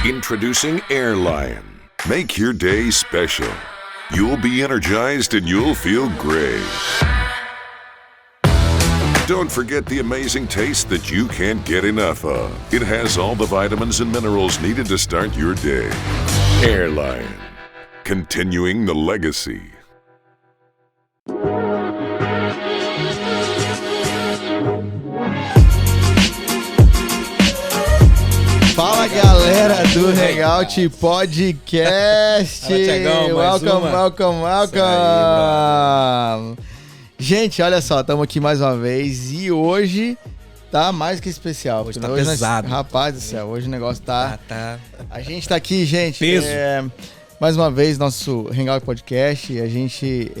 Introducing Airlion. Make your day special. You'll be energized and you'll feel great. Don't forget the amazing taste that you can't get enough of. It has all the vitamins and minerals needed to start your day. Airlion. Continuing the legacy. Fala, galera do Hangout Podcast. Fala, Thiagão, welcome. Gente, olha só, estamos aqui mais uma vez e hoje tá mais que especial. Hoje tá pesado. Rapaz do céu, hoje o negócio tá... A gente tá aqui, gente. Peso. Mais uma vez, nosso Hangout Podcast. A gente...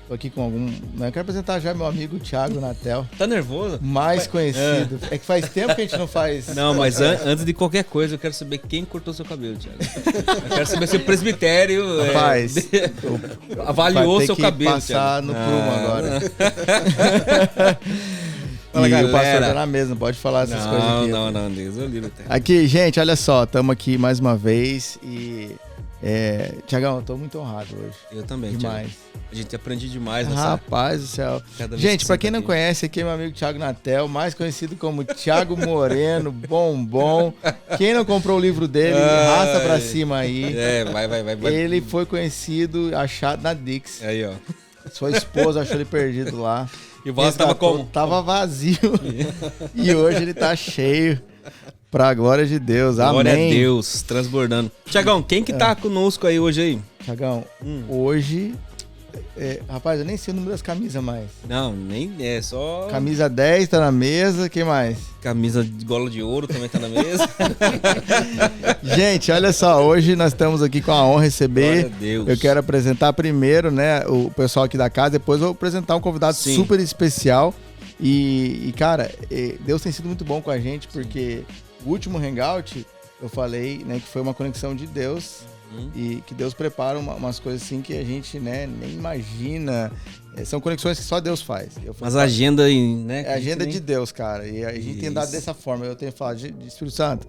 Tô aqui com algum... Eu quero apresentar já meu amigo Thiago Natel. Tá nervoso? Mais conhecido. É que faz tempo que a gente não faz... Não, mas antes de qualquer coisa, eu quero saber quem cortou seu cabelo, Thiago. Eu quero saber se o presbitério avaliou seu cabelo, passar Thiago. No prumo agora. Fala, e galera. o pastor tá na mesa, não pode falar essas coisas aqui. Não, Deus eu livre. Aqui, gente, olha só, estamos aqui mais uma vez e... Thiagão, eu tô muito honrado hoje. Eu também, demais. Thiago. A gente aprende demais nessa... Rapaz do céu. Gente, pra quem não conhece, aqui é meu amigo Thiago Natel, mais conhecido como Thiago Moreno, bombom. Quem não comprou o livro dele, raça pra cima aí. Vai. Ele foi conhecido, achado na Dix. Aí, ó. Sua esposa achou ele perdido lá. E o vaso tava como? Tava vazio. E hoje ele tá cheio. Pra glória de Deus. Glória Amém. a Deus, transbordando. Thiagão, quem que tá conosco aí hoje aí? Thiagão, hoje... rapaz, eu nem sei o número das camisas mais. Não, nem é só... Camisa 10 tá na mesa, quem mais? Camisa de gola de ouro também tá na mesa. Gente, olha só, hoje nós estamos aqui com a honra de receber. Glória a Deus. Eu quero apresentar primeiro, né, o pessoal aqui da casa, depois eu vou apresentar um convidado super especial. E cara, Deus tem sido muito bom com a gente, porque o último Hangout, eu falei, né, que foi uma conexão de Deus. E que Deus prepara umas coisas assim que a gente, né, nem imagina. São conexões que só Deus faz. Mas a agenda, né? É a agenda de Deus, cara. E a gente tem dado dessa forma. Eu tenho falado de Espírito Santo,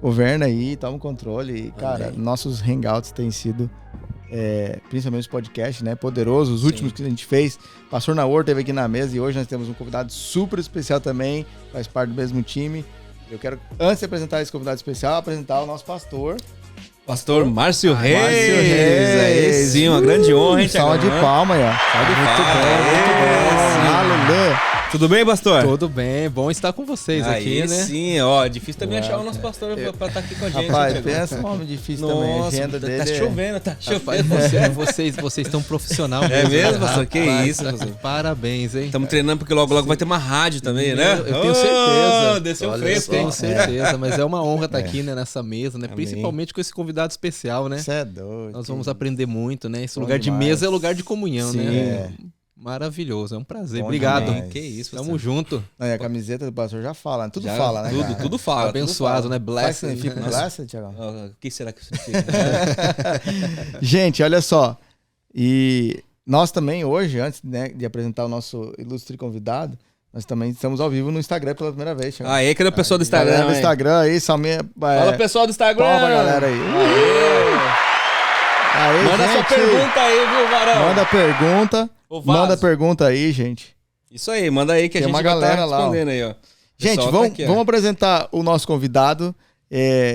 governa aí, toma o controle. E, cara, nossos hangouts têm sido, principalmente os podcasts, né, poderosos. Os últimos que a gente fez. O pastor Naor esteve aqui na mesa e hoje nós temos um convidado super especial também, faz parte do mesmo time. Eu quero, antes de apresentar esse convidado especial, apresentar o nosso pastor. Pastor Márcio Reis. Márcio Reis. Aí sim, uma grande honra, hein, Thiago? Salve de palma aí, ó. Muito bem. Aleluia. Tudo bem, pastor? Tudo bem, bom estar com vocês aqui, né? Sim, ó, difícil também achar o nosso pastor pra estar aqui com a gente. Rapaz, pensa um homem difícil também, a agenda dele. Tá chovendo. Rapaz, vocês estão profissional mesmo. É mesmo, né? pastor? Que isso, pastor? Parabéns, hein? Estamos treinando porque logo vai ter uma rádio também, né? Eu tenho certeza. Desceu Olha, fresco, tenho hein? certeza, mas é uma honra estar aqui, né, nessa mesa, né? Principalmente com esse convidado especial, né? Você é doido. Nós vamos aprender muito, né? Esse Bom lugar demais. de mesa é lugar de comunhão, Sim, né? Maravilhoso, é um prazer. Bom Obrigado. demais. Que isso, Tamo junto. Não, e a camiseta do pastor já fala, né? Tudo Já, fala, né, cara? Tudo fala. Abençoado, né? Sabe o que Blessed. significa blessed, Thiago? O que será que significa? Gente, olha só. E nós também hoje, antes, né, de apresentar o nosso ilustre convidado, nós também estamos ao vivo no Instagram pela primeira vez, Thiago. Aí, cadê o pessoal do Instagram? Galera do hein? Instagram aí, Salminha. Fala, pessoal do Instagram. Palma pra galera aí. Aí, Manda gente, sua pergunta aí, viu, Varão? Manda pergunta. Ô, Vaso. Manda pergunta aí, gente. Isso aí, manda aí que a Tem gente uma vai galera estar lá, ó. respondendo aí, ó. Gente, Pessoal vamos, tá aqui, ó. vamos apresentar o nosso convidado,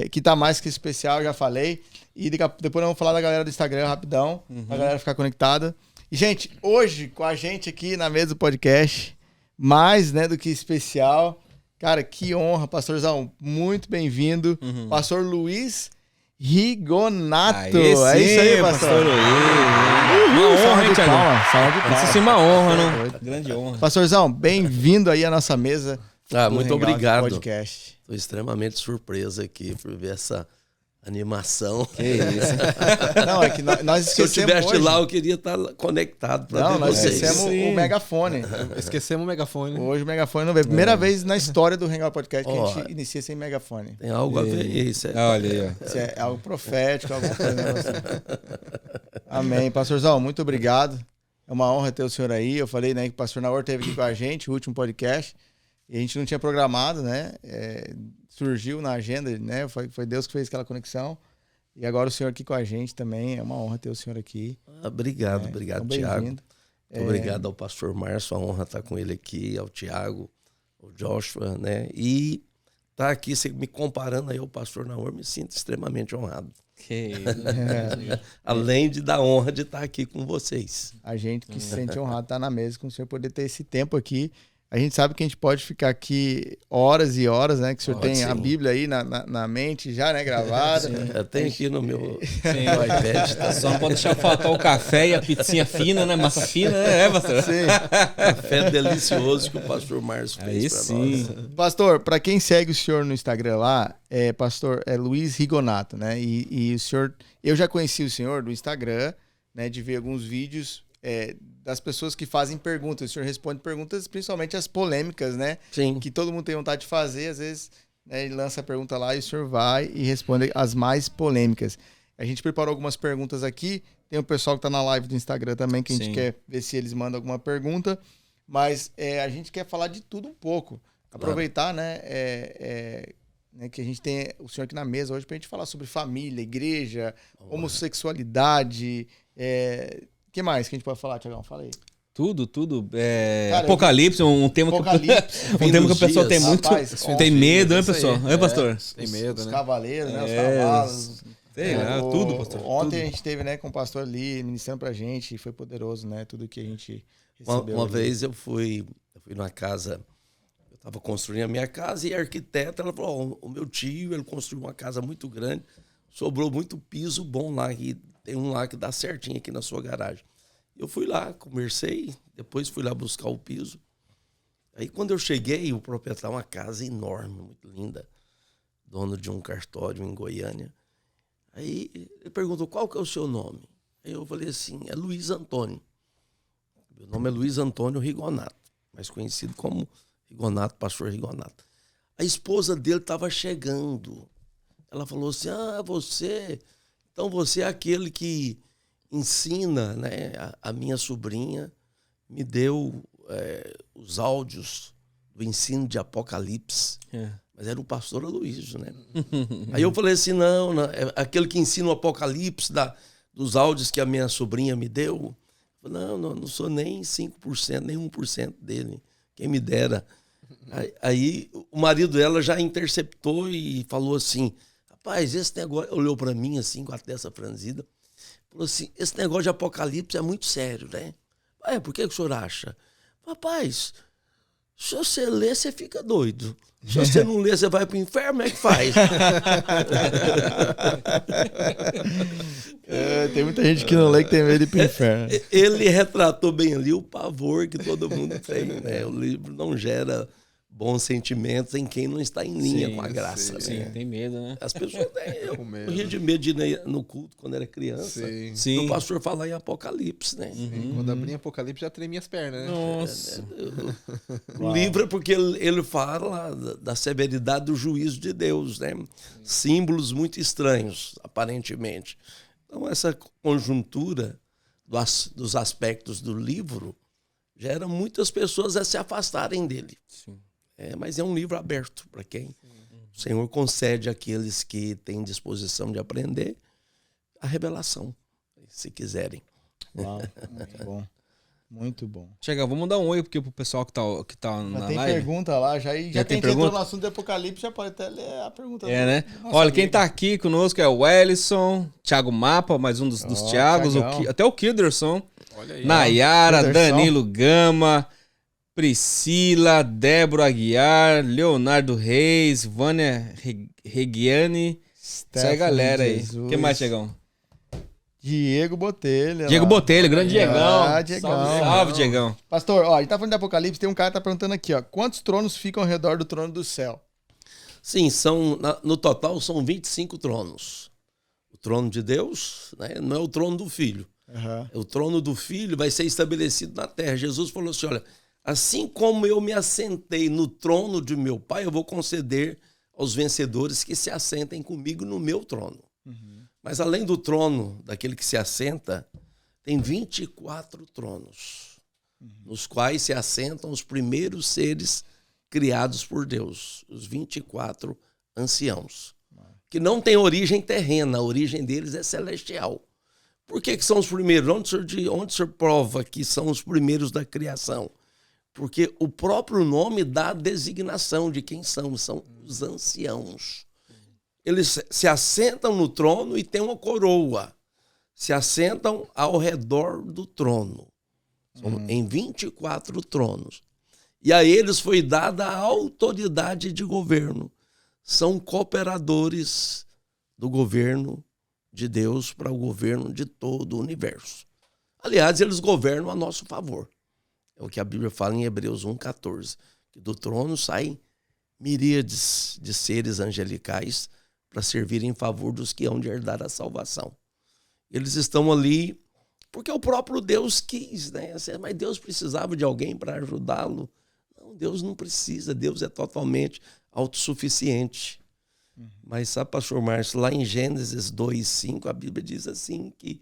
que tá mais que especial, já falei. E depois nós vamos falar da galera do Instagram rapidão, pra galera ficar conectada. E, gente, hoje com a gente aqui na mesa do podcast, mais, né, do que especial. Cara, que honra, pastorzão. Muito bem-vindo. Pastor Luiz Rigonato. Aí É isso aí, sim, pastor. Luiz. Uma honra, Salve hein, de Thiago? palma, salve de palma. Isso sim, uma honra, não? Grande honra. Pastorzão, bem-vindo aí à nossa mesa. do Muito Hangout obrigado. Podcast. Estou extremamente surpreso aqui por ver essa animação. Que isso. Não, é que nós Se eu esquecemos estivesse hoje. lá, eu queria estar conectado para Não, ver nós vocês. esquecemos Sim. o megafone. Esquecemos o megafone. Hoje o megafone não veio. Primeira vez na história do Hangout Podcast que a Ó. gente inicia sem megafone. Tem algo a ver isso. Olha aí, ó. Isso é algo profético, alguma coisa assim. Amém. Pastorzão, muito obrigado. É uma honra ter o senhor aí. Eu falei, né, que o pastor Naor esteve aqui com a gente, o último podcast. E a gente não tinha programado, né? Surgiu na agenda, né? Foi Deus que fez aquela conexão. E agora o senhor aqui com a gente também. É uma honra ter o senhor aqui. Obrigado, Então, Tiago. bem-vindo. Muito obrigado ao pastor Márcio, a honra estar com ele aqui, ao Tiago, ao Joshua, né? E estar aqui, você me comparando aí ao pastor Naor, me sinto extremamente honrado. Além de dar honra de estar aqui com vocês. A gente que se sente honrado estar na mesa com o senhor, poder ter esse tempo aqui. A gente sabe que a gente pode ficar aqui horas e horas, né? Que o senhor tem a Bíblia aí na mente já, né? Gravada. Eu tenho aqui no meu iPad. Tá? Só não pode deixar faltar o café e a pizzinha fina, né? Massa fina, né, pastor? Sim. Café delicioso que o pastor Márcio fez Aí pra sim. nós. Pastor, para quem segue o senhor no Instagram lá, pastor, Luiz Rigonato, né? E o senhor, eu já conheci o senhor do Instagram, né? De ver alguns vídeos das pessoas que fazem perguntas. O senhor responde perguntas, principalmente as polêmicas, né? Sim. Que todo mundo tem vontade de fazer. Às vezes, né, ele lança a pergunta lá e o senhor vai e responde as mais polêmicas. A gente preparou algumas perguntas aqui. Tem o pessoal que está na live do Instagram também, que a gente quer ver se eles mandam alguma pergunta. Mas a gente quer falar de tudo um pouco. Aproveitar, né? Que a gente tem o senhor aqui na mesa hoje para a gente falar sobre família, igreja, homossexualidade. O que mais que a gente pode falar, Tiagão? Fala aí. Tudo. Cara, Apocalipse, um tema que o pessoal tem muito. Rapaz, tem medo, né, pessoal? É, pastor? Tem medo, os né? cavaleiros, né? Os cavalos. Sei lá, tudo, pastor. Ontem tudo. a gente esteve, né, com o pastor ali ministrando pra gente e foi poderoso, né? Tudo que a gente recebeu. Uma vez eu fui numa casa, eu estava construindo a minha casa e a arquiteta, ela falou, o meu tio, ele construiu uma casa muito grande, sobrou muito piso bom lá, e tem um lá que dá certinho aqui na sua garagem. Eu fui lá, conversei, depois fui lá buscar o piso. Aí quando eu cheguei, o proprietário, uma casa enorme, muito linda, dono de um cartório em Goiânia. Aí ele perguntou, qual que é o seu nome? Aí eu falei assim, é Luiz Antônio. Meu nome é Luiz Antônio Rigonato, mais conhecido como Rigonato, pastor Rigonato. A esposa dele estava chegando. Ela falou assim, então você é aquele que ensina, né? A minha sobrinha me deu os áudios do ensino de Apocalipse. Mas era o pastor Aloysio, né? Aí eu falei assim, não, é aquele que ensina o Apocalipse dos áudios que a minha sobrinha me deu. Eu falei, não sou nem 5%, nem 1% dele. Quem me dera. Aí o marido dela já interceptou e falou assim, rapaz, esse negócio... Olhou para mim assim, com a testa franzida. Falou assim, esse negócio de Apocalipse é muito sério, né? Por que o senhor acha? Rapaz, se você ler, você fica doido. Se você não ler, você vai pro inferno, como é que faz? Tem muita gente que não lê que tem medo de ir pro inferno. Ele retratou bem ali o pavor que todo mundo tem, né? O livro não gera bons sentimentos em quem não está em linha com a graça. Sim, né? tem medo, né? As pessoas têm. Eu morria de medo de ir no culto quando era criança. Sim. O pastor falar em Apocalipse, né? Quando abri Apocalipse já tremia as pernas, né? Nossa. O livro é porque ele fala da severidade do juízo de Deus, né? Símbolos muito estranhos, aparentemente. Então, essa conjuntura dos aspectos do livro gera muitas pessoas a se afastarem dele. Sim. Mas é um livro aberto para quem o Senhor concede àqueles que têm disposição de aprender a revelação, se quiserem. Uau, muito bom. Muito bom. Chega, vamos dar um oi pro pessoal que tá Já na tem live. pergunta lá, já tem que a gente pergunta? entrou no assunto do Apocalipse, já pode até ler a pergunta. Né? Nosso Olha, quem amigo. tá aqui conosco é o Wellison, Thiago Mapa, mais um dos Thiagos, Thiagão. até o Kilderson, Olha aí. Nayara, Kilderson. Danilo Gama, Priscila, Débora Aguiar, Leonardo Reis, Vânia Regiane. Isso aí, galera aí. O que mais, Tiagão? Diego Botelho. Diego lá. Botelho, grande Diegão. Diegão. Salve, Diegão. Pastor, ó, a gente tá falando de Apocalipse, tem um cara que tá perguntando aqui, ó. Quantos tronos ficam ao redor do trono do céu? Sim, no total são 25 tronos. O trono de Deus, né, não é o trono do Filho. Aham. O trono do Filho vai ser estabelecido na terra. Jesus falou assim, olha, assim como eu me assentei no trono de meu Pai, eu vou conceder aos vencedores que se assentem comigo no meu trono. Mas além do trono daquele que se assenta, tem 24 tronos, nos quais se assentam os primeiros seres criados por Deus, os 24 anciãos, que não têm origem terrena, a origem deles é celestial. Por que são os primeiros? Onde o senhor prova que são os primeiros da criação? Porque o próprio nome dá a designação de quem são os anciãos. Eles se assentam no trono e têm uma coroa. Se assentam ao redor do trono. São em 24 tronos. E a eles foi dada a autoridade de governo. São cooperadores do governo de Deus para o governo de todo o universo. Aliás, eles governam a nosso favor. É o que a Bíblia fala em Hebreus 1,14. Que do trono saem miríades de seres angelicais para servir em favor dos que hão de herdar a salvação. Eles estão ali porque o próprio Deus quis, né? Mas Deus precisava de alguém para ajudá-lo? Não, Deus não precisa. Deus é totalmente autossuficiente. Mas sabe, pastor Márcio, lá em Gênesis 2:5, a Bíblia diz assim que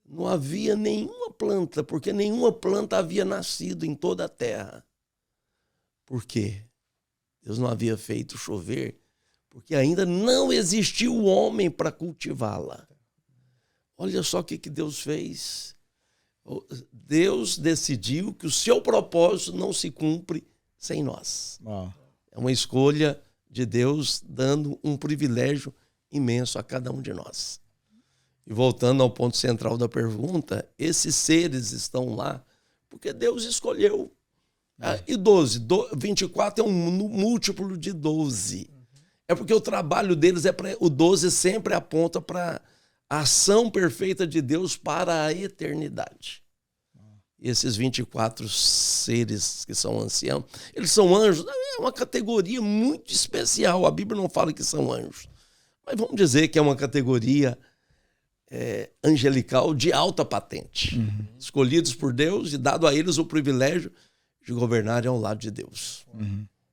não havia nenhuma planta, porque nenhuma planta havia nascido em toda a terra. Por quê? Deus não havia feito chover, porque ainda não existiu o homem para cultivá-la. Olha só o que Deus fez. Deus decidiu que o seu propósito não se cumpre sem nós. É uma escolha de Deus dando um privilégio imenso a cada um de nós. E voltando ao ponto central da pergunta, esses seres estão lá porque Deus escolheu. E 24 é um múltiplo de 12. É porque o trabalho deles o 12 sempre aponta para a ação perfeita de Deus para a eternidade. E esses 24 seres que são anciãos, eles são anjos, é uma categoria muito especial. A Bíblia não fala que são anjos, mas vamos dizer que é uma categoria angelical de alta patente. Escolhidos por Deus e dado a eles o privilégio de governarem ao lado de Deus.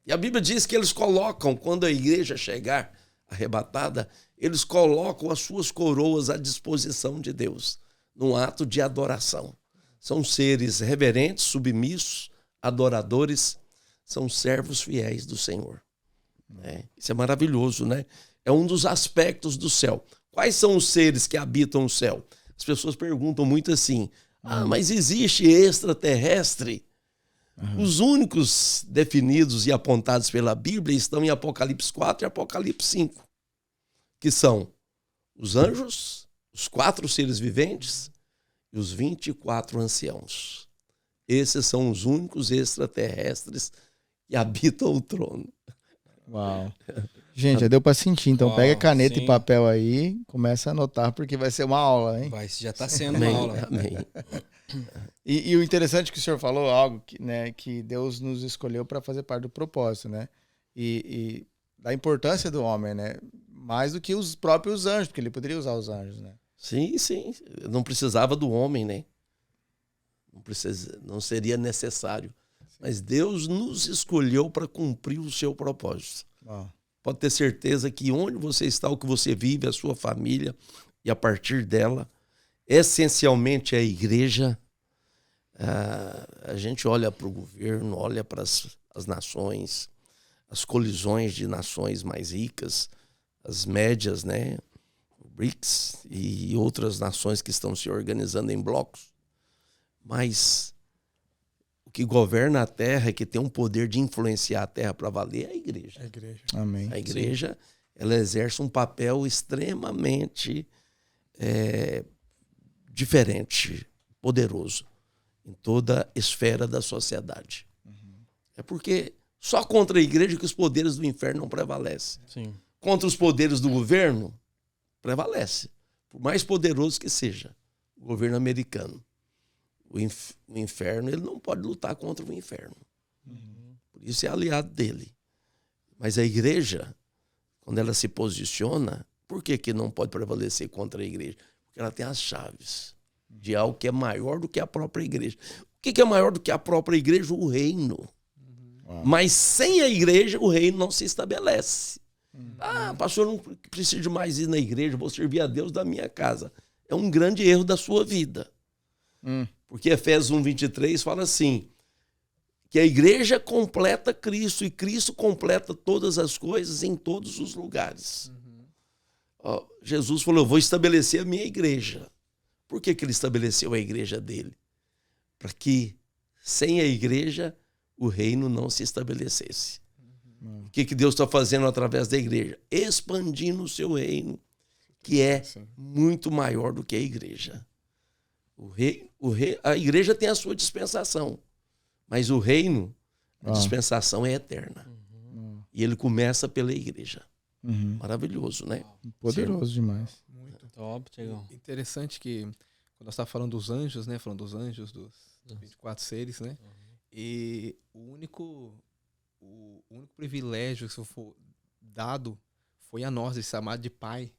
E a Bíblia diz que eles colocam, quando a igreja chegar arrebatada, eles colocam as suas coroas à disposição de Deus, num ato de adoração. São seres reverentes, submissos, adoradores, são servos fiéis do Senhor. Isso é maravilhoso, né? É um dos aspectos do céu. Quais são os seres que habitam o céu? As pessoas perguntam muito assim, mas existe extraterrestre? Os únicos definidos e apontados pela Bíblia estão em Apocalipse 4 e Apocalipse 5, que são os anjos, os 4 seres viventes e os 24 anciãos. Esses são os únicos extraterrestres que habitam o trono. Uau. Gente, já deu para sentir. Então pega caneta e papel aí, começa a anotar, porque vai ser uma aula, hein? Já está sendo uma aula. Amém. E o interessante é que o senhor falou algo que Deus nos escolheu para fazer parte do propósito, né? E da importância do homem, né? Mais do que os próprios anjos, porque ele poderia usar os anjos, né? Sim. Não precisava do homem, né? Não seria necessário. Mas Deus nos escolheu para cumprir o seu propósito. Pode ter certeza que onde você está, o que você vive, a sua família, e a partir dela, essencialmente a igreja, a gente olha para o governo, olha para as nações, as colisões de nações mais ricas, as médias, né? O BRICS e outras nações que estão se organizando em blocos. Mas o que governa a terra, que tem um poder de influenciar a terra para valer, é a igreja. Amém. A igreja, ela exerce um papel extremamente diferente, poderoso, em toda a esfera da sociedade. É porque só contra a igreja que os poderes do inferno não prevalecem. Sim. Contra os poderes do governo, prevalece. Por mais poderoso que seja o governo americano. O inferno, ele não pode lutar contra o inferno. Por isso é aliado dele. Mas a igreja, quando ela se posiciona, por que não pode prevalecer contra a igreja? Porque ela tem as chaves de algo que é maior do que a própria igreja. O que é maior do que a própria igreja? O reino. Mas sem a igreja, o reino não se estabelece. Pastor, não preciso mais ir na igreja, vou servir a Deus da minha casa. É um grande erro da sua vida. Porque Efésios 1:23 fala assim, que a igreja completa Cristo e Cristo completa todas as coisas em todos os lugares. Ó, Jesus falou, eu vou estabelecer a minha igreja. Por que ele estabeleceu a igreja dele? Para que sem a igreja o reino não se estabelecesse. O que Deus está fazendo através da igreja? Expandindo o seu reino, que é muito maior do que a igreja. A igreja tem a sua dispensação, mas o reino, a dispensação é eterna. E ele começa pela igreja. Maravilhoso, né? Poderoso demais. Muito top, Tiagão. Interessante que quando nós estávamos falando dos anjos, né? Falando dos anjos, dos 24 seres, né? E o único privilégio que for dado foi a nós de ser chamado de pai.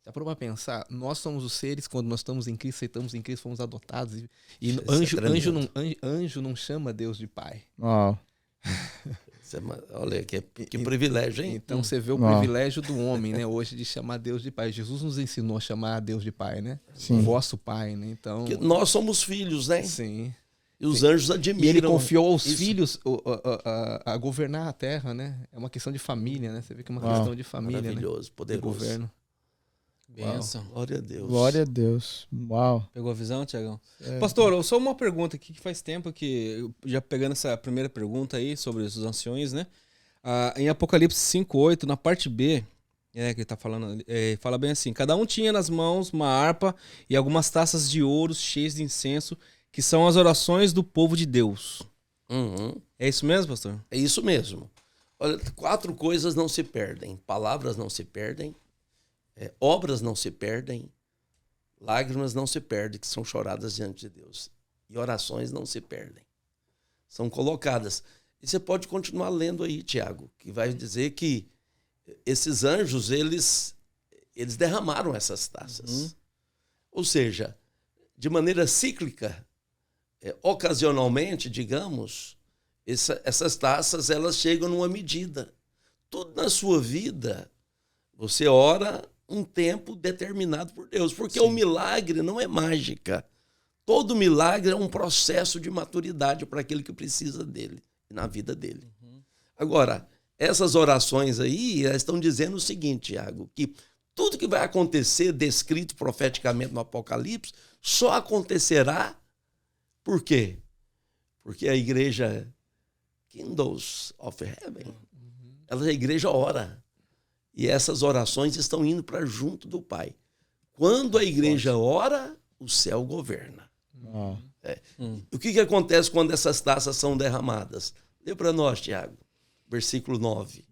Já parou para pensar? Nós somos os seres, quando nós estamos em Cristo, aceitamos em Cristo, fomos adotados. E anjo não chama Deus de pai. Uau. Olha, que privilégio, hein? Então você vê o privilégio do homem, né? Hoje de chamar Deus de pai. Jesus nos ensinou a chamar Deus de pai, né? Sim. O vosso pai, né? Então, que nós somos filhos, né? Sim. E os anjos admiram. E ele confiou aos filhos a governar a terra, né? É uma questão de família, né? Você vê que é uma questão de família, maravilhoso, né? poderoso. De governo. Benção. Glória a Deus. Glória a Deus. Uau. Pegou a visão, Tiagão? Pastor, só uma pergunta aqui que faz tempo que, já pegando essa primeira pergunta aí sobre os anciões, né? Em Apocalipse 5:8, na parte B, que ele tá falando, fala bem assim: cada um tinha nas mãos uma harpa e algumas taças de ouro cheias de incenso, que são as orações do povo de Deus. É isso mesmo, pastor? É isso mesmo. Olha, 4 coisas não se perdem. Palavras não se perdem. Obras não se perdem. Lágrimas não se perdem, que são choradas diante de Deus. E orações não se perdem. São colocadas. E você pode continuar lendo aí, Tiago, que vai dizer que esses anjos, eles derramaram essas taças. Ou seja, de maneira cíclica, ocasionalmente, digamos, essas taças, elas chegam numa medida. Tudo na sua vida, você ora um tempo determinado por Deus, porque o milagre não é mágica. Todo milagre é um processo de maturidade para aquele que precisa dele, na vida dele. Agora, essas orações aí, elas estão dizendo o seguinte, Tiago, que tudo que vai acontecer, descrito profeticamente no Apocalipse, só acontecerá por quê? Porque a igreja Kindles of Heaven, a igreja ora. E essas orações estão indo para junto do Pai. Quando a igreja ora, o céu governa. O que acontece quando essas taças são derramadas? Lê para nós, Tiago, versículo 9.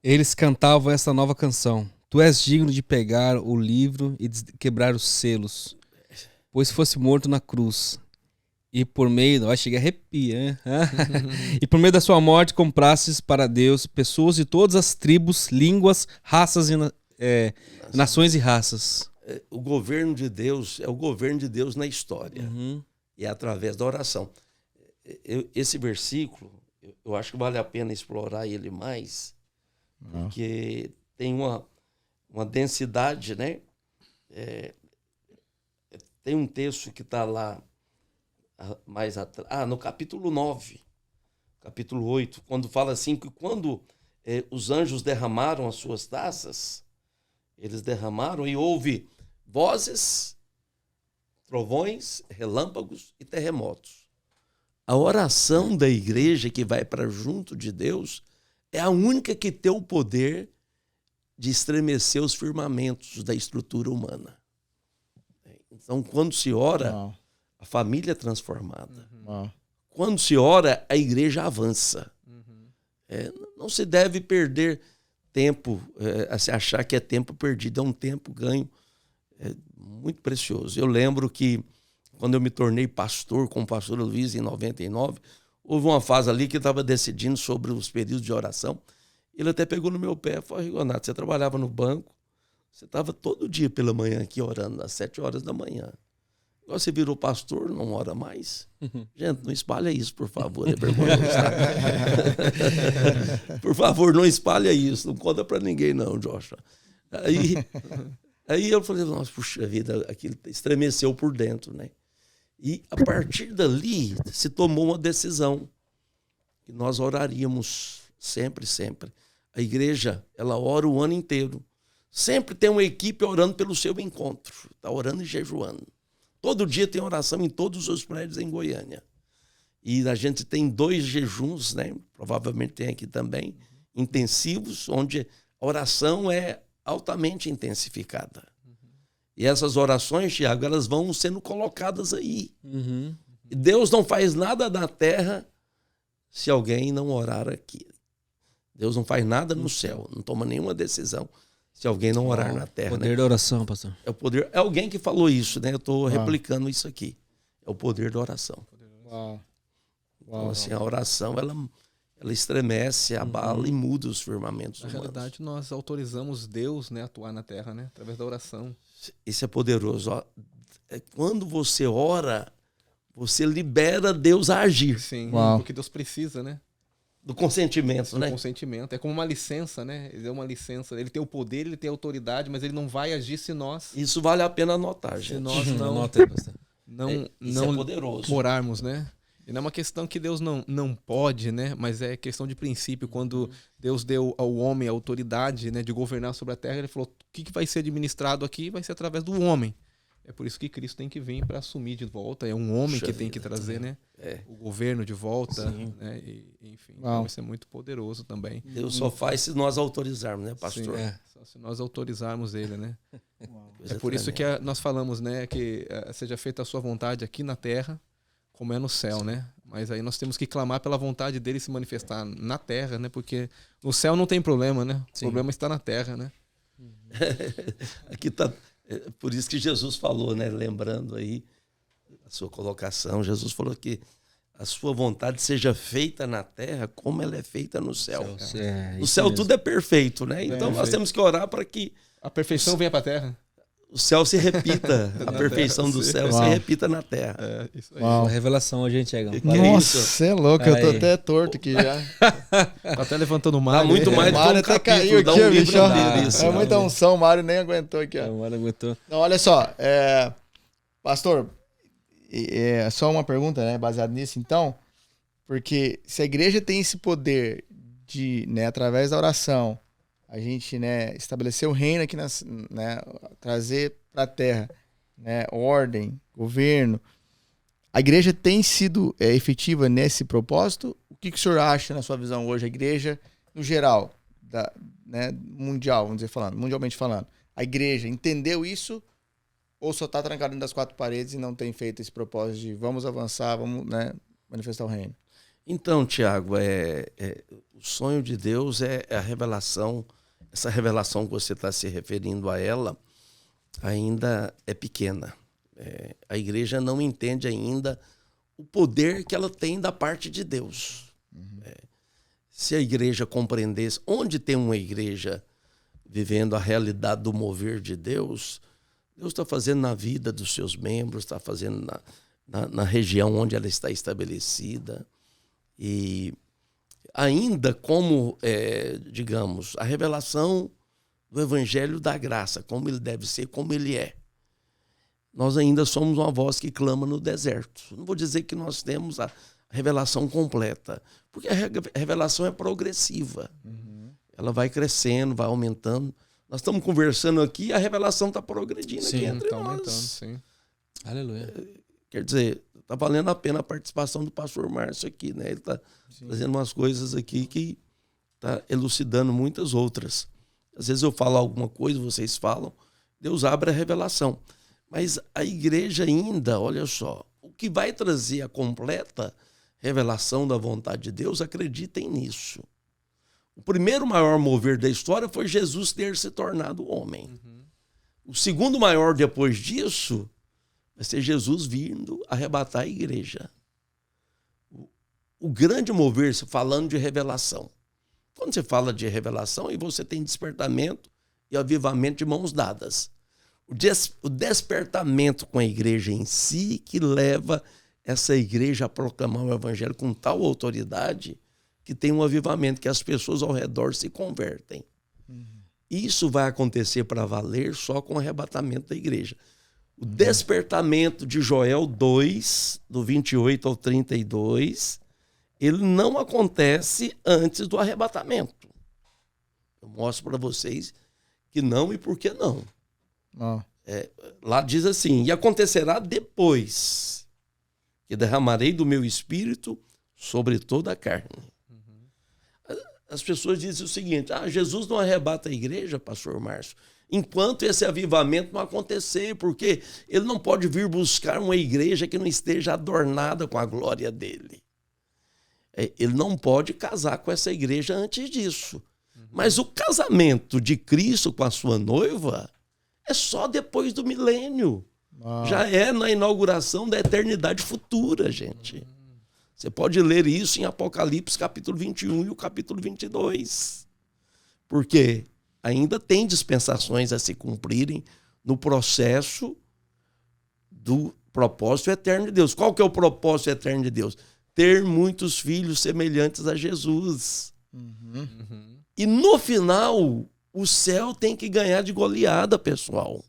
Eles cantavam essa nova canção: Tu és digno de pegar o livro e de quebrar os selos, pois fosse morto na cruz. E por meio... Cheguei a arrepiar. E por meio da sua morte comprastes para Deus pessoas de todas as tribos, línguas, raças e nações e raças. O governo de Deus é o governo de Deus na história. E é através da oração. Esse versículo, eu acho que vale a pena explorar ele mais, porque tem uma densidade, né? Tem um texto que está lá mais atrás, no capítulo 9, capítulo 8, quando fala assim que quando os anjos derramaram as suas taças, eles derramaram e houve vozes, trovões, relâmpagos e terremotos. A oração da igreja que vai para junto de Deus é a única que tem o poder de estremecer os firmamentos da estrutura humana. Então, quando se ora, a família é transformada. Quando se ora, a igreja avança. Não se deve perder tempo, a se achar que é tempo perdido. É um tempo ganho muito precioso. Eu lembro que quando eu me tornei pastor com o pastor Luiz em 99, houve uma fase ali que eu estava decidindo sobre os períodos de oração. Ele até pegou no meu pé e falou: Rigonato, você trabalhava no banco, você estava todo dia pela manhã aqui orando, às 7 horas da manhã. Agora você virou pastor, não ora mais? Gente, não espalha isso, por favor. É vergonhoso, tá? Por favor, não espalha isso. Não conta para ninguém, não, Joshua. Aí eu falei: nossa, puxa vida, aquilo estremeceu por dentro, né? E a partir dali se tomou uma decisão. que nós oraríamos sempre, sempre. A igreja, ela ora o ano inteiro. Sempre tem uma equipe orando pelo seu encontro. Está orando e jejuando. Todo dia tem oração em todos os prédios em Goiânia. E a gente tem 2 jejuns, né? Provavelmente tem aqui também, intensivos, onde a oração é altamente intensificada. E essas orações, Tiago, elas vão sendo colocadas aí. E Deus não faz nada na terra se alguém não orar aqui. Deus não faz nada no céu, não toma nenhuma decisão se alguém não orar na terra. O poder da oração, pastor. É o poder. É alguém que falou isso, né? Eu estou replicando isso aqui. É o poder da oração. Então, assim, a oração, ela estremece, abala e muda os firmamentos humanos. Na realidade, nós autorizamos Deus, né, a atuar na terra, né? Através da oração. Isso é poderoso. Ó. Quando você ora, você libera Deus a agir. Sim, porque Deus precisa, né? Do consentimento, né? Do consentimento. É como uma licença, né? Ele é uma licença. Ele tem o poder, ele tem a autoridade, mas ele não vai agir se nós... Isso vale a pena anotar, gente. Se nós não é poderoso. Orarmos, né? E não é uma questão que Deus não pode, né? Mas é questão de princípio. Quando Deus deu ao homem a autoridade, né, de governar sobre a terra, ele falou, o que vai ser administrado aqui vai ser através do homem. É por isso que Cristo tem que vir para assumir de volta. É um homem que tem que trazer, né? O governo de volta. Né? E, enfim, então isso é muito poderoso também. Deus só faz se nós autorizarmos, né, pastor? Sim, só se nós autorizarmos ele, né? É por isso que nós falamos, né, que seja feita a sua vontade aqui na terra, como é no céu, né? Mas aí nós temos que clamar pela vontade dele se manifestar na terra, né? Porque no céu não tem problema, né? O problema está na terra, né? Aqui tá... Por isso que Jesus falou, né? Lembrando aí a sua colocação, Jesus falou que a sua vontade seja feita na terra como ela é feita no céu. No céu tudo é perfeito, né? Então nós temos que orar para que a perfeição venha para a terra. O céu se repita, a perfeição do céu se repita na terra. Isso aí. A revelação hoje, Tiagão. Nossa, você é louco, eu tô até torto aqui já. Tá até levantando o mar. Tá muito mais do que um até caiu capítulo, aqui, bicho. Isso, é muita unção, o Mário nem aguentou aqui, ó. O Mário aguentou. Então, olha só, pastor, é só uma pergunta, né, baseado nisso, então, porque se a igreja tem esse poder de, né, através da oração, a gente, né, estabelecer o reino aqui, né, trazer para a terra, né, ordem, governo. A igreja tem sido efetiva nesse propósito? O que o senhor acha, na sua visão hoje, a igreja, no geral, né, mundial, vamos dizer, mundialmente falando, a igreja entendeu isso ou só está trancado dentro das 4 paredes e não tem feito esse propósito de vamos avançar, vamos, né, manifestar o reino? Então, Tiago, o sonho de Deus é a revelação. Essa revelação que você está se referindo a ela ainda é pequena. A igreja não entende ainda o poder que ela tem da parte de Deus. Se a igreja compreendesse, onde tem uma igreja vivendo a realidade do mover de Deus, Deus está fazendo na vida dos seus membros, está fazendo na região onde ela está estabelecida. E ainda como, digamos, a revelação do Evangelho da Graça, como ele deve ser, como ele é. Nós ainda somos uma voz que clama no deserto. Não vou dizer que nós temos a revelação completa, porque a revelação é progressiva. Ela vai crescendo, vai aumentando. Nós estamos conversando aqui e a revelação está progredindo aqui entre nós. Aumentando, sim. Aleluia. Quer dizer, está valendo a pena a participação do pastor Márcio aqui, né? Ele está trazendo umas coisas aqui que está elucidando muitas outras. Às vezes eu falo alguma coisa, vocês falam, Deus abre a revelação. Mas a igreja ainda, olha só, o que vai trazer a completa revelação da vontade de Deus, acreditem nisso. O primeiro maior mover da história foi Jesus ter se tornado homem. O segundo maior depois disso vai ser Jesus vindo arrebatar a igreja. O grande mover, falando de revelação. Quando você fala de revelação, e você tem despertamento e avivamento de mãos dadas. O despertamento com a igreja em si que leva essa igreja a proclamar o evangelho com tal autoridade que tem um avivamento, que as pessoas ao redor se convertem. Isso vai acontecer para valer só com o arrebatamento da igreja. O despertamento de Joel 2, do 28 ao 32, ele não acontece antes do arrebatamento. Eu mostro para vocês que não e por que não. Lá diz assim, e acontecerá depois que derramarei do meu espírito sobre toda a carne. As pessoas dizem o seguinte, Jesus não arrebata a igreja, pastor Márcio, enquanto esse avivamento não acontecer, porque ele não pode vir buscar uma igreja que não esteja adornada com a glória dele. Ele não pode casar com essa igreja antes disso. Mas o casamento de Cristo com a sua noiva é só depois do milênio. Já é na inauguração da eternidade futura, gente. Você pode ler isso em Apocalipse capítulo 21 e o capítulo 22. Porque ainda tem dispensações a se cumprirem no processo do propósito eterno de Deus. Qual que é o propósito eterno de Deus? Ter muitos filhos semelhantes a Jesus. E no final, o céu tem que ganhar de goleada, pessoal.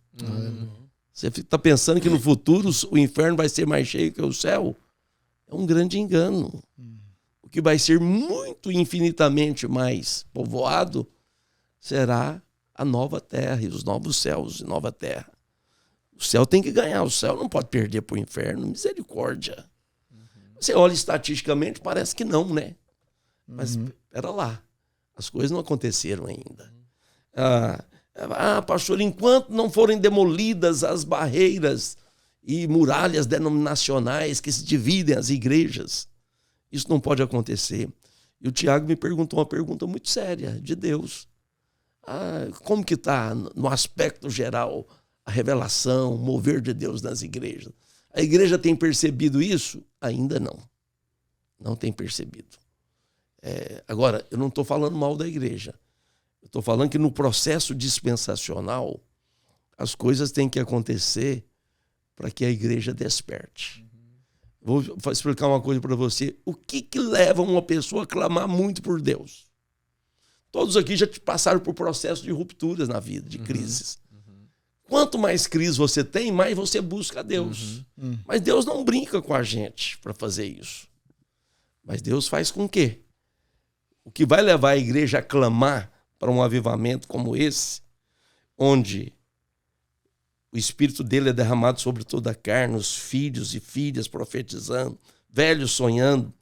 Você está pensando que no futuro o inferno vai ser mais cheio que o céu? É um grande engano. O que vai ser muito infinitamente mais povoado será a nova terra e os novos céus e nova terra. O céu tem que ganhar, o céu não pode perder para o inferno. Misericórdia. Você olha estatisticamente, parece que não, né? Mas espera lá, as coisas não aconteceram ainda. Pastor, enquanto não forem demolidas as barreiras e muralhas denominacionais que se dividem as igrejas, isso não pode acontecer. E o Tiago me perguntou uma pergunta muito séria, de Deus. Como que está, no aspecto geral, a revelação, o mover de Deus nas igrejas? A igreja tem percebido isso? Ainda não. Não tem percebido. Agora, eu não estou falando mal da igreja. Eu estou falando que no processo dispensacional, as coisas têm que acontecer para que a igreja desperte. Vou explicar uma coisa para você. O que leva uma pessoa a clamar muito por Deus? Todos aqui já passaram por processo de rupturas na vida, de crises. Quanto mais crise você tem, mais você busca a Deus. Mas Deus não brinca com a gente para fazer isso. Mas Deus faz com que o que vai levar a igreja a clamar para um avivamento como esse, onde o Espírito dele é derramado sobre toda a carne, os filhos e filhas profetizando, velhos sonhando,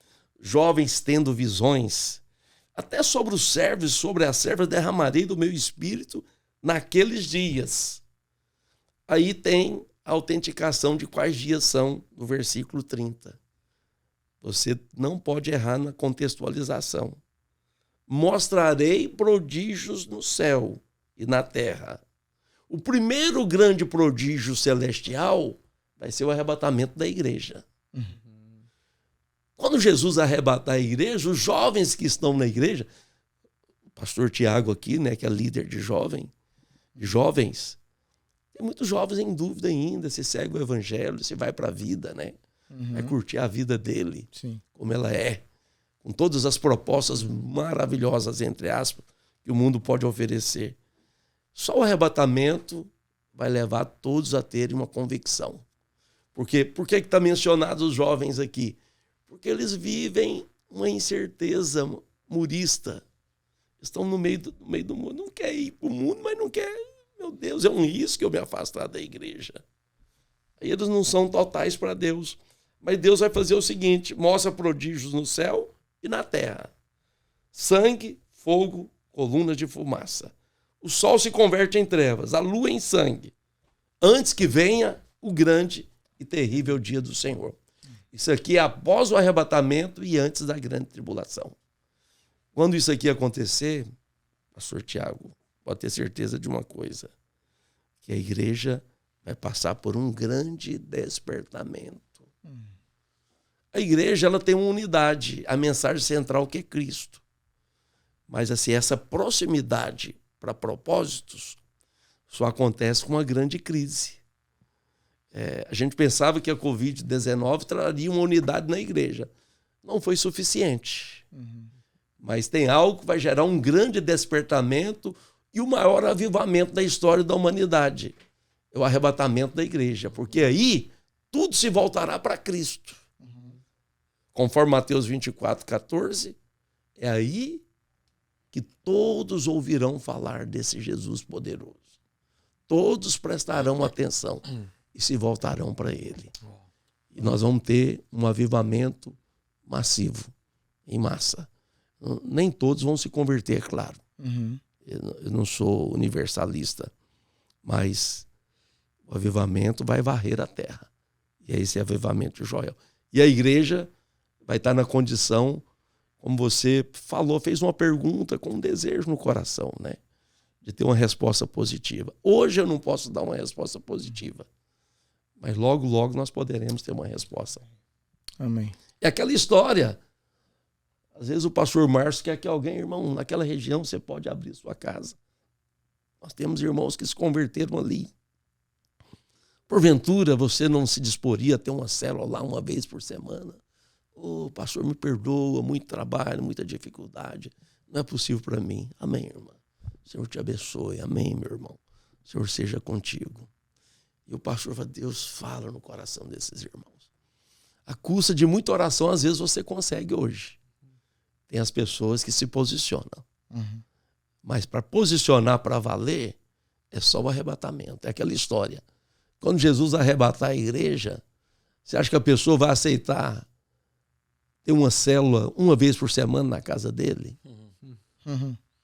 jovens tendo visões, até sobre os servos, sobre as servas derramarei do meu Espírito naqueles dias. Aí tem a autenticação de quais dias são, no versículo 30. Você não pode errar na contextualização. Mostrarei prodígios no céu e na terra. O primeiro grande prodígio celestial vai ser o arrebatamento da igreja. Quando Jesus arrebatar a igreja, os jovens que estão na igreja, o pastor Tiago aqui, né, que é líder de jovens, tem muitos jovens em dúvida ainda se segue o evangelho, se vai para a vida, né? Vai curtir a vida dele, como ela é, com todas as propostas maravilhosas, entre aspas, que o mundo pode oferecer. Só o arrebatamento vai levar todos a terem uma convicção. Por que está mencionado os jovens aqui? Porque eles vivem uma incerteza murista. Estão no meio do mundo, não quer ir para o mundo, mas não quer. Meu Deus, é um risco eu me afastar da igreja. Aí eles não são totais para Deus. Mas Deus vai fazer o seguinte, mostra prodígios no céu e na terra. Sangue, fogo, colunas de fumaça. O sol se converte em trevas, a lua em sangue, antes que venha o grande e terrível dia do Senhor. Isso aqui é após o arrebatamento e antes da grande tribulação. Quando isso aqui acontecer, pastor Tiago, pode ter certeza de uma coisa, que a igreja vai passar por um grande despertamento. A igreja ela tem uma unidade, a mensagem central que é Cristo. Mas assim, essa proximidade para propósitos só acontece com uma grande crise. A gente pensava que a Covid-19 traria uma unidade na igreja. Não foi suficiente. Mas tem algo que vai gerar um grande despertamento e o maior avivamento da história da humanidade. É o arrebatamento da igreja. Porque aí tudo se voltará para Cristo. Conforme Mateus 24:14, é aí que todos ouvirão falar desse Jesus poderoso. Todos prestarão atenção e se voltarão para ele. E nós vamos ter um avivamento massivo, em massa. Nem todos vão se converter, claro. Eu não sou universalista, mas o avivamento vai varrer a terra. E é esse avivamento de Joel. E a igreja vai estar na condição, como você falou, fez uma pergunta com um desejo no coração, né? De ter uma resposta positiva. Hoje eu não posso dar uma resposta positiva, mas logo, logo nós poderemos ter uma resposta. Amém. É aquela história. Às vezes o pastor Márcio quer que alguém, irmão, naquela região você pode abrir sua casa. Nós temos irmãos que se converteram ali. Porventura você não se disporia a ter uma célula lá uma vez por semana? Ô, pastor, me perdoa, muito trabalho, muita dificuldade. Não é possível para mim. Amém, irmã. O Senhor te abençoe. Amém, meu irmão. O Senhor seja contigo. E o pastor fala, Deus fala no coração desses irmãos. A custa de muita oração, às vezes você consegue hoje. Tem as pessoas que se posicionam. Mas para posicionar para valer, é só o arrebatamento. É aquela história. Quando Jesus arrebatar a igreja, você acha que a pessoa vai aceitar ter uma célula uma vez por semana na casa dele?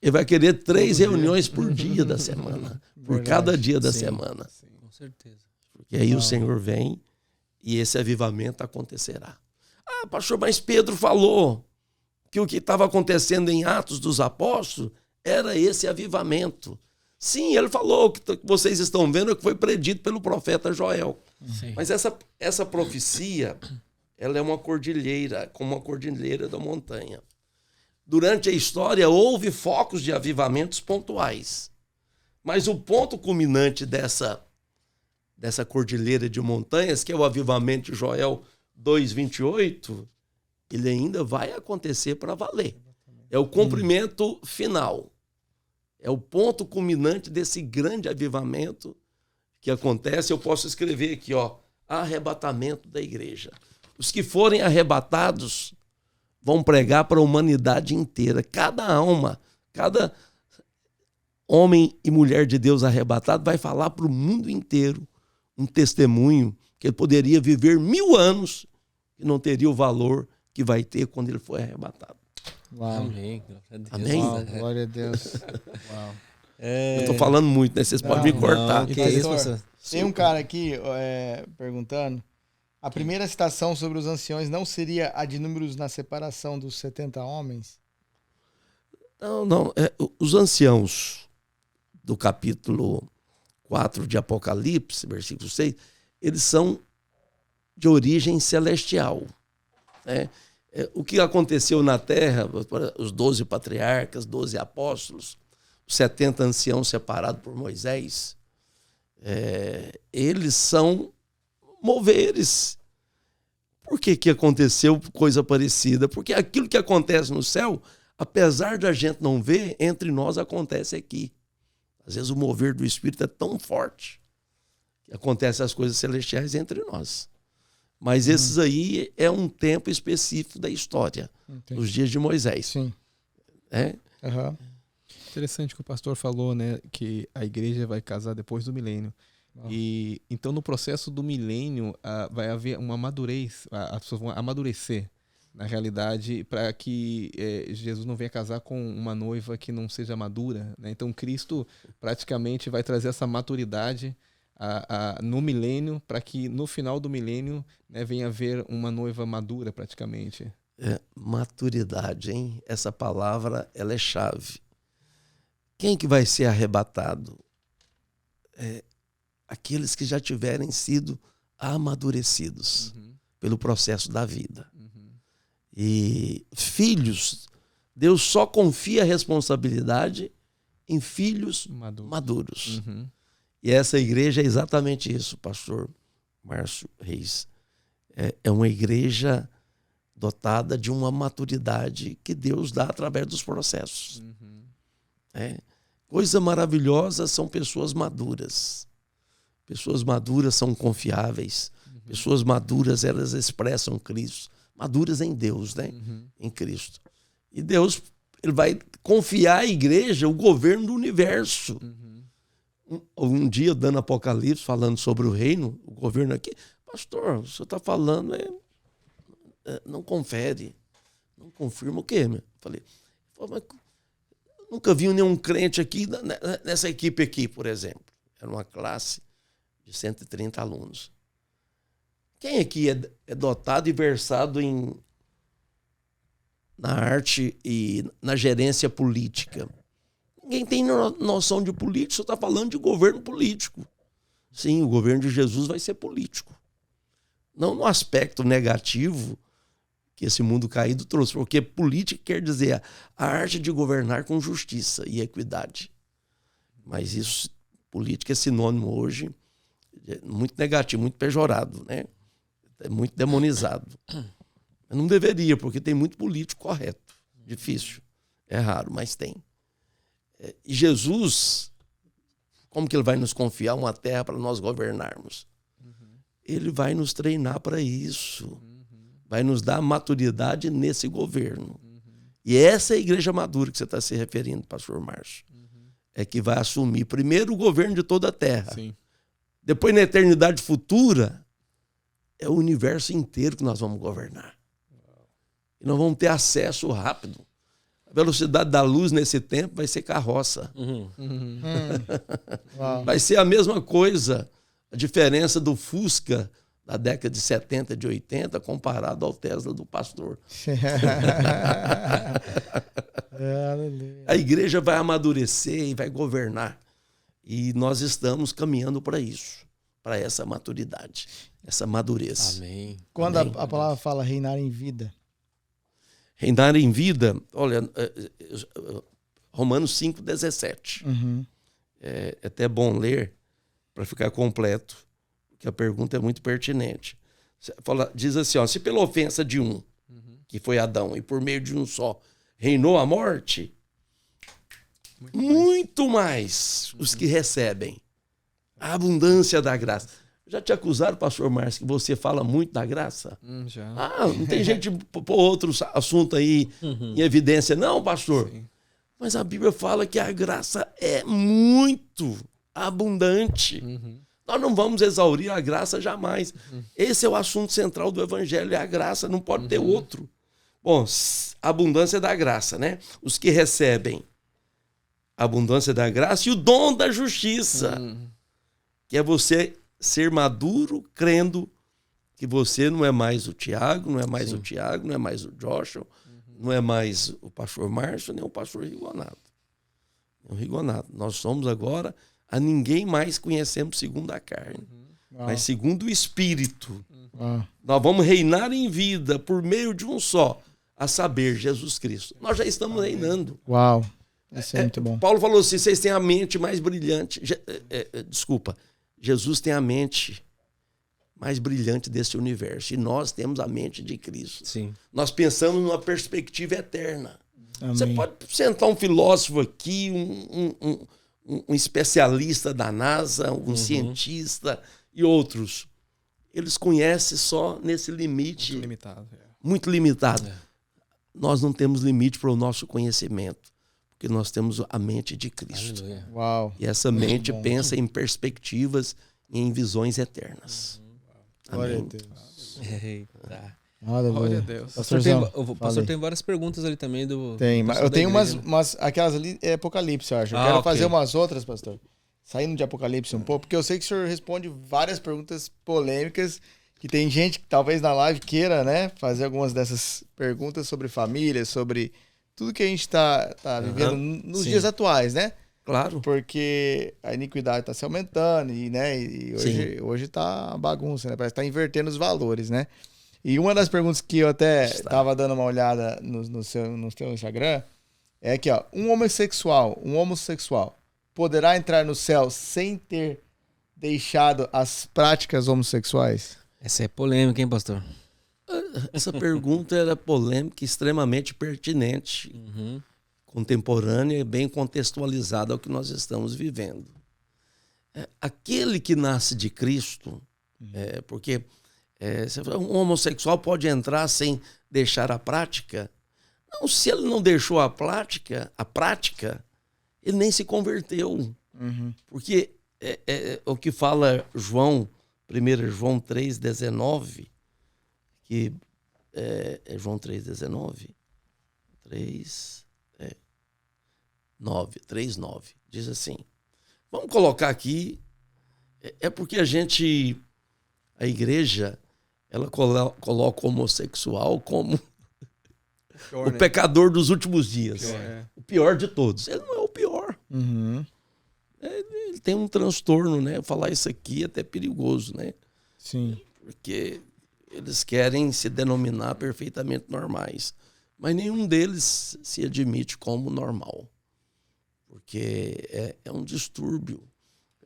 Ele vai querer 3 reuniões por dia da semana. Por cada dia da semana. Sim, com certeza. Porque aí o Senhor vem e esse avivamento acontecerá. Ah, pastor, mas Pedro falou que o que estava acontecendo em Atos dos Apóstolos era esse avivamento. Sim, ele falou que vocês estão vendo que foi predito pelo profeta Joel. Sim. Mas essa profecia, ela é uma cordilheira, como uma cordilheira da montanha. Durante a história, houve focos de avivamentos pontuais. Mas o ponto culminante dessa cordilheira de montanhas, que é o avivamento de Joel 2:28, ele ainda vai acontecer para valer. É o cumprimento final. É o ponto culminante desse grande avivamento que acontece. Eu posso escrever aqui, ó, arrebatamento da igreja. Os que forem arrebatados vão pregar para a humanidade inteira. Cada alma, cada homem e mulher de Deus arrebatado vai falar para o mundo inteiro um testemunho que ele poderia viver 1000 anos e não teria o valor que vai ter quando ele for arrebatado. Uau. Amém. Glória a Deus. Amém? Uau, glória a Deus. Uau. Eu estou falando muito, né? Vocês podem me cortar. Não, que é isso, Pastor, pastor? Tem um cara aqui perguntando. A primeira citação sobre os anciões não seria a de números na separação dos 70 homens? Não. Os anciãos do capítulo 4 de Apocalipse, versículo 6, eles são de origem celestial. Né? O que aconteceu na terra, os 12 patriarcas, 12 apóstolos, os 70 anciãos separados por Moisés, eles são moveres. Por que aconteceu coisa parecida? Porque aquilo que acontece no céu, apesar de a gente não ver, entre nós acontece aqui. Às vezes o mover do Espírito é tão forte que acontecem as coisas celestiais entre nós. Mas esses aí é um tempo específico da história, os dias de Moisés. Sim. Uhum. Interessante que o pastor falou, né, que a igreja vai casar depois do milênio. E então no processo do milênio vai haver uma madurez, as pessoas vão amadurecer na realidade para que Jesus não venha casar com uma noiva que não seja madura, né? Então Cristo praticamente vai trazer essa maturidade no milênio para que no final do milênio, né, venha haver uma noiva madura praticamente. Maturidade, hein? Essa palavra ela é chave. Quem que vai ser arrebatado? Aqueles que já tiverem sido amadurecidos pelo processo da vida. E filhos, Deus só confia a responsabilidade em filhos maduros. E essa igreja é exatamente isso, pastor Márcio Reis. É uma igreja dotada de uma maturidade que Deus dá através dos processos. Coisa maravilhosa são pessoas maduras. Pessoas maduras são confiáveis. Pessoas maduras, elas expressam Cristo. maduras em Deus, né? Em Cristo. E Deus, ele vai confiar à igreja o governo do universo. Um dia, dando Apocalipse, falando sobre o reino, o governo aqui, pastor, o senhor está falando, não confere, não confirma o quê? Meu? Falei, mas nunca vi nenhum crente aqui, nessa equipe aqui, por exemplo. Era uma classe de 130 alunos. Quem aqui é dotado e versado na arte e na gerência política? Ninguém tem noção de política, só está falando de governo político. Sim, o governo de Jesus vai ser político. Não no aspecto negativo que esse mundo caído trouxe, porque política quer dizer a arte de governar com justiça e equidade. Mas isso, política é sinônimo hoje, muito negativo, muito pejorado, né? É muito demonizado. Não deveria, porque tem muito político correto. Difícil. É raro, mas tem. E Jesus, como que ele vai nos confiar uma terra para nós governarmos? Ele vai nos treinar para isso. Vai nos dar maturidade nesse governo. E essa é a igreja madura que você está se referindo, pastor Márcio. É que vai assumir primeiro o governo de toda a terra. Sim. Depois, na eternidade futura, é o universo inteiro que nós vamos governar. E nós vamos ter acesso rápido. A velocidade da luz nesse tempo vai ser carroça. Vai ser a mesma coisa. A diferença do Fusca da década de 70, de 80, comparado ao Tesla do pastor. A igreja vai amadurecer e vai governar. E nós estamos caminhando para isso, para essa maturidade, essa madurez. Amém. Quando Amém. a palavra fala reinar em vida. Reinar em vida, olha, Romanos 5,17. É até bom ler para ficar completo, porque a pergunta é muito pertinente. Diz assim, ó, se pela ofensa de um, que foi Adão, e por meio de um só, reinou a morte, muito mais os que recebem a abundância da graça. Já te acusaram, pastor Márcio, que você fala muito da graça? Já. Não tem gente de pôr outro assunto aí em evidência, não, pastor? Sim. Mas a Bíblia fala que a graça é muito abundante. Nós não vamos exaurir a graça jamais. Esse é o assunto central do evangelho, é a graça, não pode ter outro. Bom, a abundância da graça, né? Os que recebem a abundância da graça e o dom da justiça, que é você ser maduro crendo que você não é mais o Tiago, não é mais o Tiago, não é mais o Joshua, não é mais o pastor Márcio, nem o pastor Rigonato. Nós somos agora, a ninguém mais conhecemos segundo a carne, mas segundo o Espírito. Nós vamos reinar em vida por meio de um só, a saber, Jesus Cristo. Nós já estamos reinando. Uau, isso é muito bom. Paulo falou assim, vocês têm a mente mais brilhante. Jesus tem a mente mais brilhante desse universo. E nós temos a mente de Cristo. Sim. Nós pensamos numa perspectiva eterna. Amém. Você pode sentar um filósofo aqui, um especialista da NASA, um cientista e outros. Eles conhecem só nesse limite. Muito limitado. Muito limitado. Nós não temos limite para o nosso conhecimento. Porque nós temos a mente de Cristo. Aleluia. Uau. E essa mente pensa em perspectivas e em visões eternas. Glória a Amém. Deus. Eita. Glória Glória a Deus. O pastor fala tem várias perguntas ali também do. Tem, do mas pessoal eu da tenho igreja, né? umas aquelas ali é Apocalipse, eu acho. Eu Ah, quero ok. fazer umas outras, pastor. Saindo de Apocalipse um pouco, porque eu sei que o senhor responde várias perguntas polêmicas, que tem gente que talvez na live queira, né, fazer algumas dessas perguntas sobre família, sobre tudo que a gente tá vivendo nos Sim. dias atuais, né? Claro. Porque a iniquidade está se aumentando e, né, e hoje tá uma bagunça, né? Parece que tá invertendo os valores, né? E uma das perguntas que eu até estava dando uma olhada no seu Instagram é aqui, ó. Um homossexual poderá entrar no céu sem ter deixado as práticas homossexuais? Essa é polêmica, hein, pastor? Essa pergunta era polêmica, extremamente pertinente, contemporânea e bem contextualizada ao que nós estamos vivendo. Aquele que nasce de Cristo, porque Um homossexual pode entrar sem deixar a prática? Não, se ele não deixou a prática, ele nem se converteu. Porque o que fala João, 1 João 3,19, que é João 3,19, 3,9, diz assim, vamos colocar aqui, porque a igreja, ela coloca o homossexual como pior, o pecador dos últimos dias. O pior de todos. Ele não é o pior. Ele tem um transtorno, né? Falar isso aqui é até perigoso, né? Sim. Porque eles querem se denominar perfeitamente normais. Mas nenhum deles se admite como normal. Porque é um distúrbio.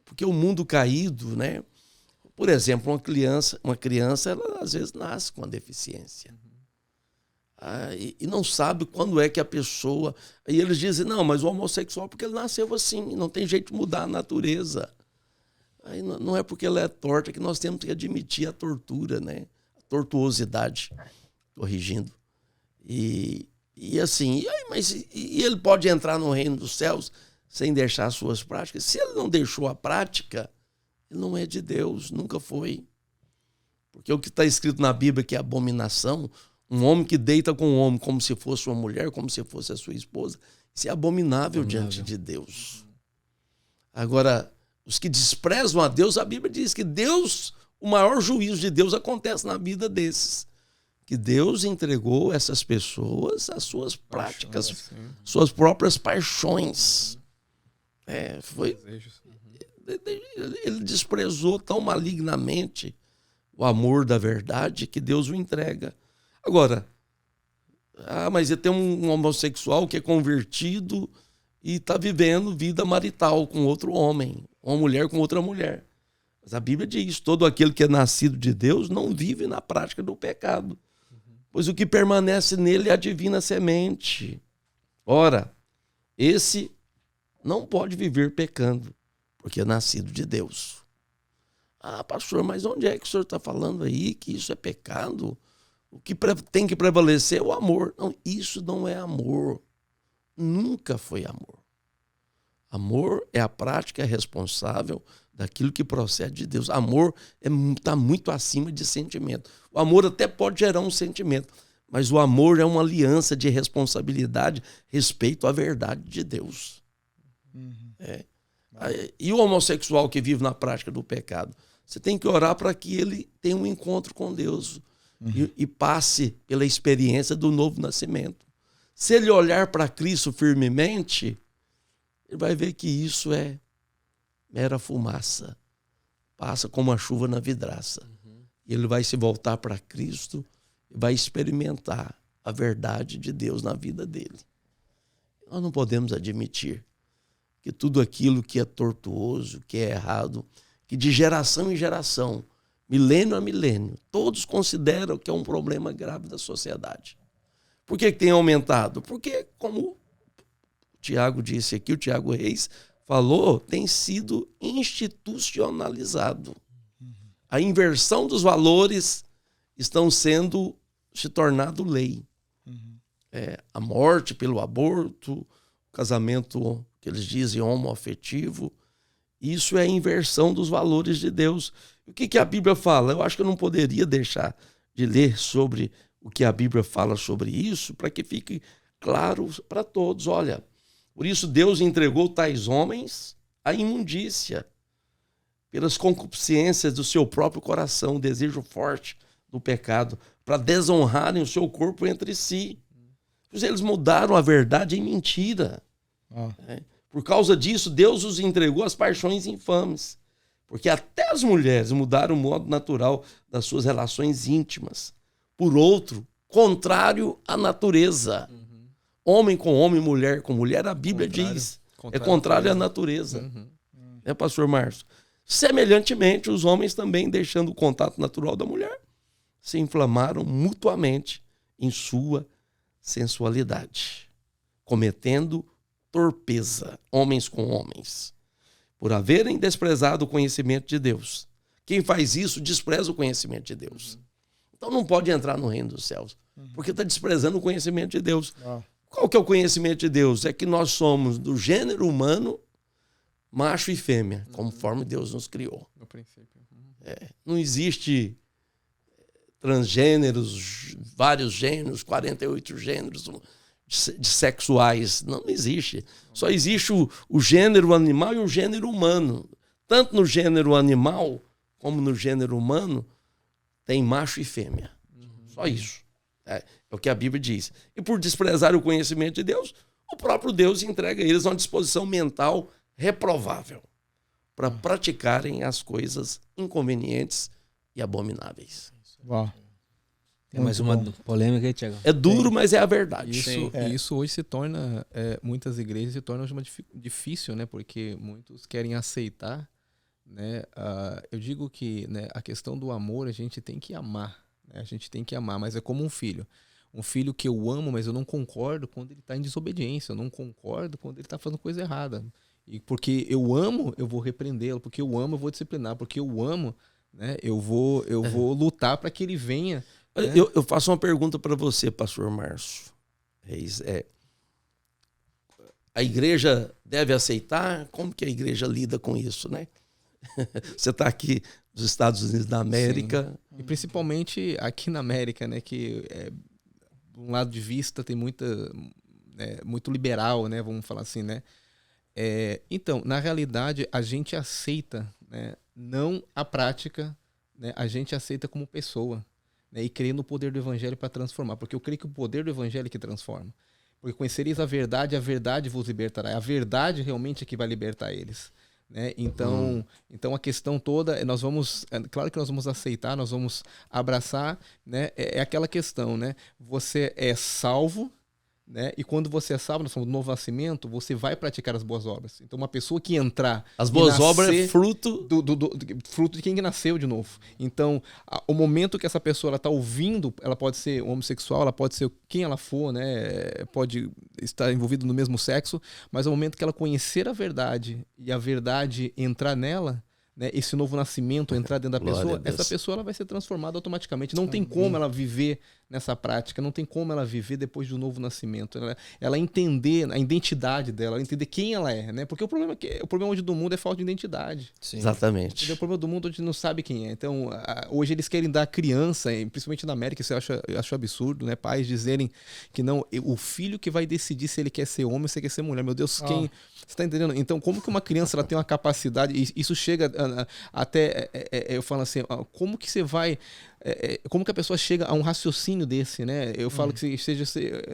Porque o mundo caído, né? Por exemplo, uma criança ela às vezes nasce com uma deficiência. E não sabe quando é que a pessoa... E eles dizem, não, mas o homossexual porque ele nasceu assim, não tem jeito de mudar a natureza. Aí não é porque ela é torta que nós temos que admitir a tortura, né? A tortuosidade, corrigindo. E assim, mas ele pode entrar no reino dos céus sem deixar as suas práticas? Se ele não deixou a prática, ele não é de Deus, nunca foi. Porque o que está escrito na Bíblia que é abominação, um homem que deita com um homem como se fosse uma mulher, como se fosse a sua esposa, isso é abominável diante de Deus. Agora, os que desprezam a Deus, a Bíblia diz que Deus, o maior juízo de Deus acontece na vida desses. Que Deus entregou essas pessoas às suas práticas, suas próprias paixões. Ele desprezou tão malignamente o amor da verdade que Deus o entrega. Agora, mas tem um homossexual que é convertido e está vivendo vida marital com outro homem, uma mulher com outra mulher. Mas a Bíblia diz, todo aquele que é nascido de Deus não vive na prática do pecado. Pois o que permanece nele é a divina semente. Ora, esse não pode viver pecando, porque é nascido de Deus. Pastor, mas onde é que o senhor está falando aí que isso é pecado? O que tem que prevalecer é o amor. Não, isso não é amor. Nunca foi amor. Amor é a prática responsável daquilo que procede de Deus. Amor está muito acima de sentimento. O amor até pode gerar um sentimento, mas o amor é uma aliança de responsabilidade respeito à verdade de Deus. E o homossexual que vive na prática do pecado? Você tem que orar para que ele tenha um encontro com Deus e passe pela experiência do novo nascimento. Se ele olhar para Cristo firmemente, ele vai ver que isso é mera fumaça. Passa como a chuva na vidraça. E ele vai se voltar para Cristo e vai experimentar a verdade de Deus na vida dele. Nós não podemos admitir que tudo aquilo que é tortuoso, que é errado, que de geração em geração, milênio a milênio, todos consideram que é um problema grave da sociedade. Por que tem aumentado? Porque, como o Tiago disse aqui, o Tiago Reis falou, tem sido institucionalizado. A inversão dos valores se tornando lei. A morte pelo aborto, o casamento que eles dizem homoafetivo, isso é a inversão dos valores de Deus. O que a Bíblia fala? Eu acho que eu não poderia deixar de ler sobre o que a Bíblia fala sobre isso, para que fique claro para todos. Olha, por isso Deus entregou tais homens à imundícia, pelas concupiscências do seu próprio coração, o desejo forte do pecado, para desonrarem o seu corpo entre si. Pois eles mudaram a verdade em mentira. Por causa disso, Deus os entregou às paixões infames, porque até as mulheres mudaram o modo natural das suas relações íntimas. Por outro, contrário à natureza. Homem com homem, mulher com mulher, a Bíblia diz, é contrário à natureza. Pastor Márcio? Semelhantemente, os homens também, deixando o contato natural da mulher, se inflamaram mutuamente em sua sensualidade, cometendo torpeza, homens com homens, por haverem desprezado o conhecimento de Deus, Quem faz isso despreza o conhecimento de Deus. Então não pode entrar no reino dos céus, porque está desprezando o conhecimento de Deus. Qual que é o conhecimento de Deus? É que nós somos do gênero humano, macho e fêmea, conforme Deus nos criou. No princípio. Não existe transgêneros, vários gêneros, 48 gêneros de sexuais. Não existe. Só existe o gênero animal e o gênero humano. Tanto no gênero animal como no gênero humano, tem macho e fêmea. Só isso. É o que a Bíblia diz. E por desprezar o conhecimento de Deus, o próprio Deus entrega a eles uma disposição mental reprovável para praticarem as coisas inconvenientes e abomináveis. Uau. Tem mais uma polêmica aí, Tiago? É duro, mas é a verdade. Isso hoje se torna, muitas igrejas se tornam difícil, né? Porque muitos querem aceitar, né? Eu digo que, né, a questão do amor a gente tem que amar, né? A gente tem que amar, mas é como um filho. Um filho que eu amo, mas eu não concordo quando ele está em desobediência, eu não concordo quando ele está fazendo coisa errada. E porque eu amo, eu vou repreendê-lo, porque eu amo, eu vou disciplinar, porque eu amo, né? Eu vou lutar para que ele venha. Né? Eu faço uma pergunta para você, pastor Márcio Reis. A igreja deve aceitar? Como que a igreja lida com isso, né? Você está aqui nos Estados Unidos da América. Sim. E principalmente aqui na América, né? Que, de um lado de vista, tem muito liberal, né? Vamos falar assim, né? Então, na realidade, a gente aceita, né? Não a prática, né? A gente aceita como pessoa, né? E crê no poder do evangelho para transformar. Porque eu creio que o poder do evangelho é que transforma. Porque conhecereis a verdade vos libertará. A verdade realmente é que vai libertar eles. Né? Então a questão toda, claro que nós vamos aceitar, nós vamos abraçar, né? É aquela questão, né? Você é salvo, né? E quando você é salvo, nós falamos do novo nascimento, você vai praticar as boas obras. Então uma pessoa que entrar... As boas obras é fruto... fruto de quem nasceu de novo. Então, o momento que essa pessoa está ouvindo, ela pode ser homossexual, ela pode ser quem ela for, né? Pode estar envolvida no mesmo sexo, mas o momento que ela conhecer a verdade e a verdade entrar nela, né, esse novo nascimento entrar dentro da pessoa, essa pessoa ela vai ser transformada automaticamente. Não tem como ela viver nessa prática, não tem como ela viver depois do novo nascimento. Ela entender a identidade dela, ela entender quem ela é, né? Porque o problema hoje do mundo é falta de identidade. Sim. Exatamente. O problema do mundo hoje não sabe quem é. Então, hoje eles querem dar criança, principalmente na América, isso eu acho absurdo, né? Pais dizerem que não, o filho que vai decidir se ele quer ser homem ou se ele quer ser mulher. Meu Deus, quem... Você tá entendendo? Então, como que uma criança ela tem uma capacidade... Isso chega até... eu falo assim, como que você vai... como que a pessoa chega a um raciocínio desse, né? Eu falo que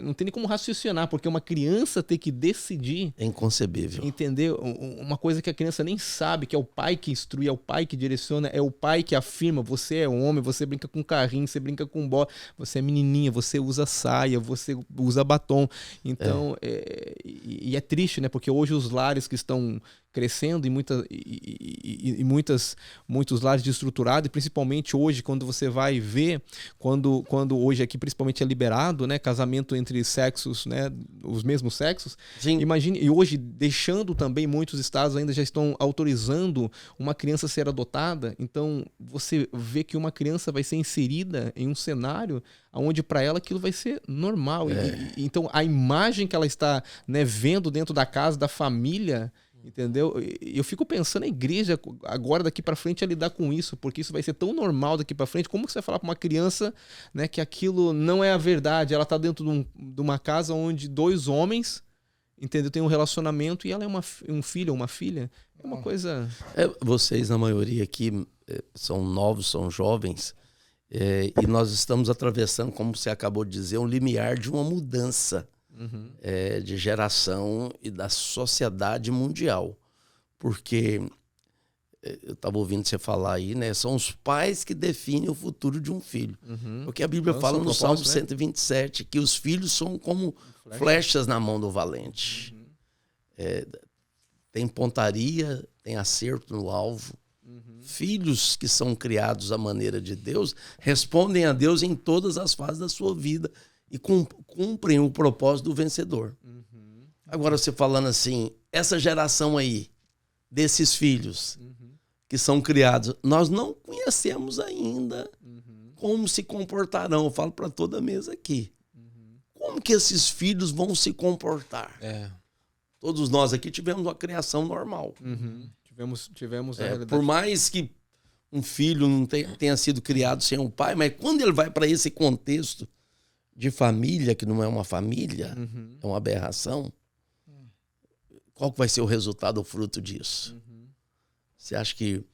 não tem nem como raciocinar, porque uma criança ter que decidir... É inconcebível. Entendeu? Uma coisa que a criança nem sabe, que é o pai que instrui, é o pai que direciona, é o pai que afirma, você é homem, você brinca com carrinho, você brinca com bola, você é menininha, você usa saia, você usa batom. Então, e é triste, né? Porque hoje os lares que estão crescendo e muitos lares destruturados, e principalmente hoje, quando você vai ver, quando hoje aqui principalmente é liberado, né, casamento entre sexos, né, os mesmos sexos. Sim. Imagine, e hoje deixando também, muitos estados ainda já estão autorizando uma criança ser adotada. Então você vê que uma criança vai ser inserida em um cenário onde para ela aquilo vai ser normal. Então a imagem que ela está, né, vendo dentro da casa, da família, entendeu? Eu fico pensando a igreja agora daqui para frente a lidar com isso, porque isso vai ser tão normal daqui para frente. Como que você vai falar para uma criança, né, que aquilo não é a verdade? Ela está dentro de uma casa onde dois homens, entendeu, tem um relacionamento e ela é um filho ou uma filha. É uma coisa... Vocês, na maioria aqui, são novos, são jovens, e nós estamos atravessando, como você acabou de dizer, um limiar de uma mudança. De geração e da sociedade mundial. Porque eu estava ouvindo você falar aí, né? São os pais que definem o futuro de um filho. Porque a Bíblia fala no Salmo 127 que os filhos são como flechas na mão do valente. Tem pontaria, tem acerto no alvo. Filhos que são criados à maneira de Deus respondem a Deus em todas as fases da sua vida e cumprem o propósito do vencedor. Agora você falando assim, essa geração aí, desses filhos, que são criados, nós não conhecemos ainda como se comportarão. Eu falo para toda a mesa aqui. Como que esses filhos vão se comportar? Todos nós aqui tivemos uma criação normal. Tivemos a realidade. Por mais que um filho não tenha sido criado sem um pai, mas quando ele vai para esse contexto de família, que não é uma família, é uma aberração, qual que vai ser o resultado, o fruto disso? Você acha que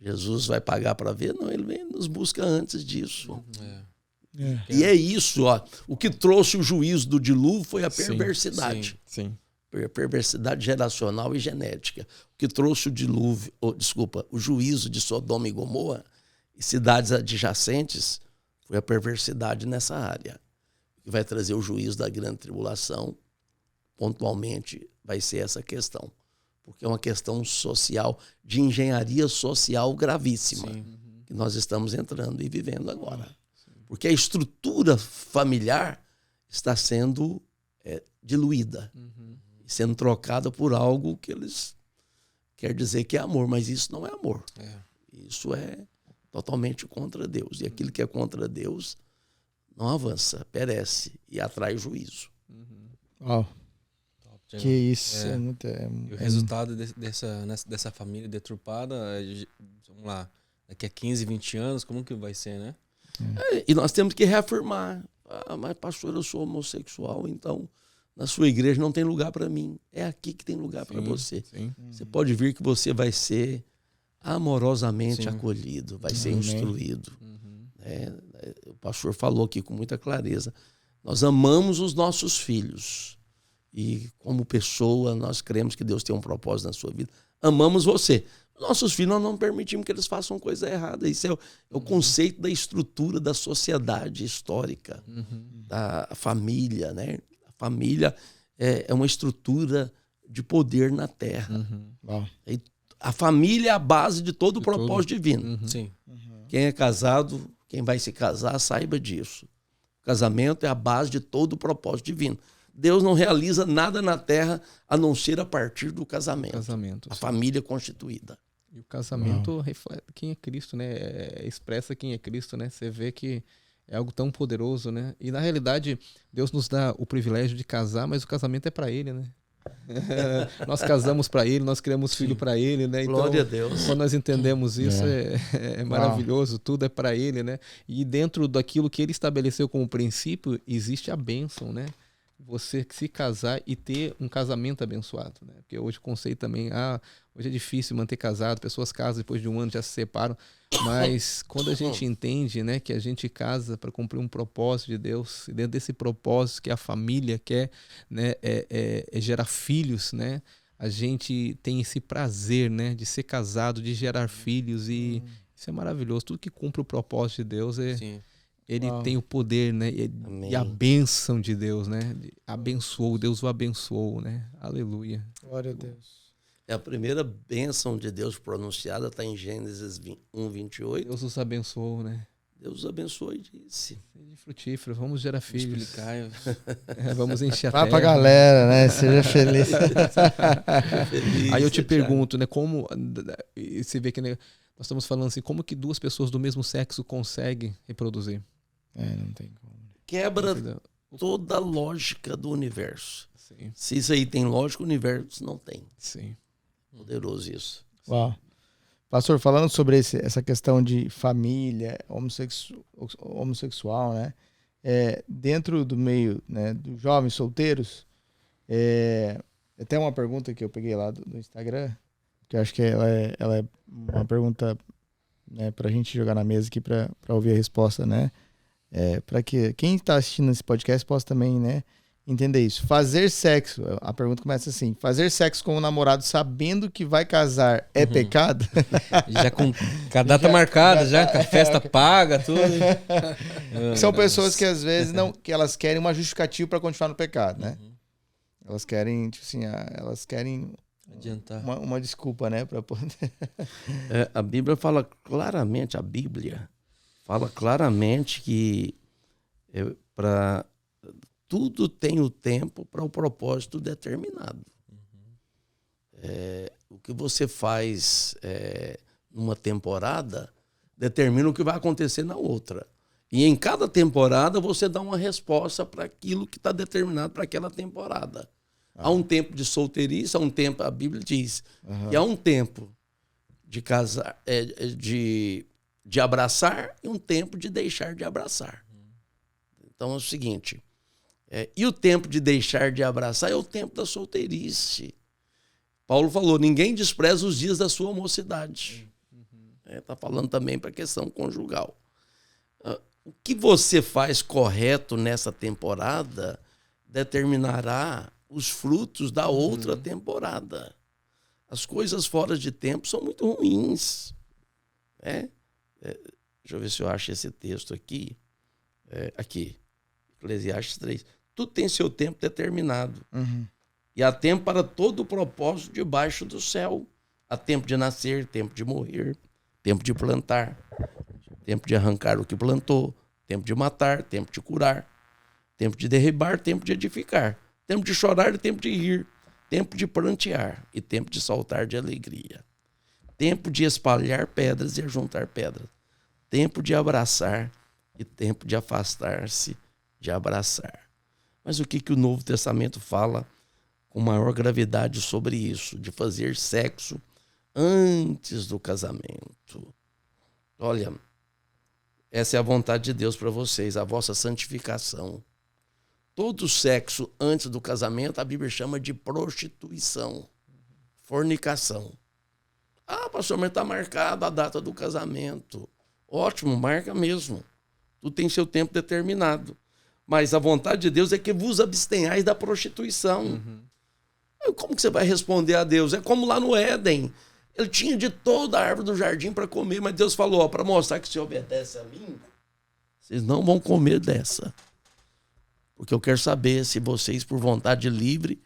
Jesus vai pagar para ver? Não, ele vem nos busca antes disso. E é isso, ó. O que trouxe o juízo do dilúvio foi a perversidade. Sim. Perversidade geracional e genética. O que trouxe o dilúvio, o juízo de Sodoma e Gomorra e cidades adjacentes foi a perversidade nessa área. O que vai trazer o juízo da grande tribulação, pontualmente, vai ser essa questão. Porque é uma questão social, de engenharia social gravíssima, que nós estamos entrando e vivendo agora. Porque a estrutura familiar está sendo diluída, sendo trocada por algo que eles quer dizer que é amor, mas isso não é amor. Isso é totalmente contra Deus. E aquilo que é contra Deus não avança, perece e atrai juízo. Que isso. E o resultado dessa família deturpada, vamos lá, daqui a 15, 20 anos, como que vai ser, né? E nós temos que reafirmar. Mas pastor, eu sou homossexual, então na sua igreja não tem lugar para mim. É aqui que tem lugar para você. Você pode vir que você vai ser amorosamente acolhido, vai ser instruído. O pastor falou aqui com muita clareza. Nós amamos os nossos filhos. E como pessoa, nós cremos que Deus tem um propósito na sua vida. Amamos você. Nossos filhos, nós não permitimos que eles façam coisa errada. Isso é o conceito da estrutura da sociedade histórica, da família, né? A família é uma estrutura de poder na Terra. E a família é a base de todo o propósito divino. Quem é casado, quem vai se casar, saiba disso. O casamento é a base de todo o propósito divino. Deus não realiza nada na Terra a não ser a partir do casamento. A família constituída. E o casamento reflete quem é Cristo, né? Expressa quem é Cristo, né? Você vê que é algo tão poderoso, né? E na realidade, Deus nos dá o privilégio de casar, mas o casamento é para Ele, né? Nós casamos para Ele, nós criamos filho para Ele, né? Então, glória a Deus. Quando nós entendemos isso, é maravilhoso, tudo é para Ele, né? E dentro daquilo que Ele estabeleceu como princípio, existe a bênção, né? Você se casar e ter um casamento abençoado, né? Porque hoje o conceito também, hoje é difícil manter casado, pessoas casam depois de um ano já se separam, mas quando a gente entende, né, que a gente casa para cumprir um propósito de Deus, e dentro desse propósito que a família quer, né, é gerar filhos, né? A gente tem esse prazer, né, de ser casado, de gerar filhos, e isso é maravilhoso. Tudo que cumpre o propósito de Deus ele tem o poder, né? E a bênção de Deus, né? Abençoou, Deus o abençoou, né? Aleluia. Glória a Deus. A primeira bênção de Deus pronunciada está em Gênesis 1:28. Deus os abençoou, né? Deus os abençoou e disse. Seja frutífero, vamos gerar filhos. Explicar. Vamos encher a terra. Vai pra galera, né? Seja feliz. Aí eu te pergunto, né? Como... Você vê que, né, nós estamos falando assim, como que duas pessoas do mesmo sexo conseguem reproduzir? Não tem como. Quebra toda a lógica do universo. Sim. Se isso aí tem lógica, o universo não tem. Sim. Poderoso isso. Uau. Pastor, falando sobre essa questão de família, homossexual, né? Dentro do meio, né, dos jovens solteiros, até uma pergunta que eu peguei lá do Instagram, que eu acho que ela é uma pergunta, né, pra gente jogar na mesa aqui pra ouvir a resposta, né? Para que quem está assistindo esse podcast possa também, né, entender isso. Fazer sexo, a pergunta começa assim: fazer sexo com o namorado sabendo que vai casar é pecado? Já com a data marcada, já com a festa paga, tudo. São pessoas que às vezes que elas querem uma justificativa para continuar no pecado, né? Elas querem, tipo assim, elas querem adiantar uma desculpa, né, para poder. A Bíblia fala claramente, que para tudo tem o tempo para o propósito determinado. O que você faz numa temporada determina o que vai acontecer na outra. E em cada temporada você dá uma resposta para aquilo que está determinado para aquela temporada. Há um tempo de solteirice, há um tempo, a Bíblia diz, e há um tempo de casar, de abraçar e um tempo de deixar de abraçar. Então é o seguinte, e o tempo de deixar de abraçar é o tempo da solteirice. Paulo falou, ninguém despreza os dias da sua mocidade. Está falando também para a questão conjugal. O que você faz correto nessa temporada determinará os frutos da outra temporada. As coisas fora de tempo são muito ruins. Deixa eu ver se eu acho esse texto aqui. Aqui, Eclesiastes 3. Tudo tem seu tempo determinado. E há tempo para todo o propósito debaixo do céu. Há tempo de nascer, tempo de morrer, tempo de plantar, tempo de arrancar o que plantou, tempo de matar, tempo de curar, tempo de derribar, tempo de edificar, tempo de chorar e tempo de rir, tempo de prantear e tempo de saltar de alegria, tempo de espalhar pedras e ajuntar pedras, tempo de abraçar e tempo de afastar-se de abraçar. Mas o que o Novo Testamento fala com maior gravidade sobre isso, de fazer sexo antes do casamento? Olha, essa é a vontade de Deus para vocês, a vossa santificação. Todo sexo antes do casamento, a Bíblia chama de prostituição, fornicação. Ah, pastor, mas está marcada a data do casamento. Ótimo, marca mesmo. Tudo tem seu tempo determinado. Mas a vontade de Deus é que vos abstenhais da prostituição. Como que você vai responder a Deus? É como lá no Éden. Ele tinha de toda a árvore do jardim para comer, mas Deus falou, para mostrar que se obedece a mim, vocês não vão comer dessa. Porque eu quero saber se vocês, por vontade livre,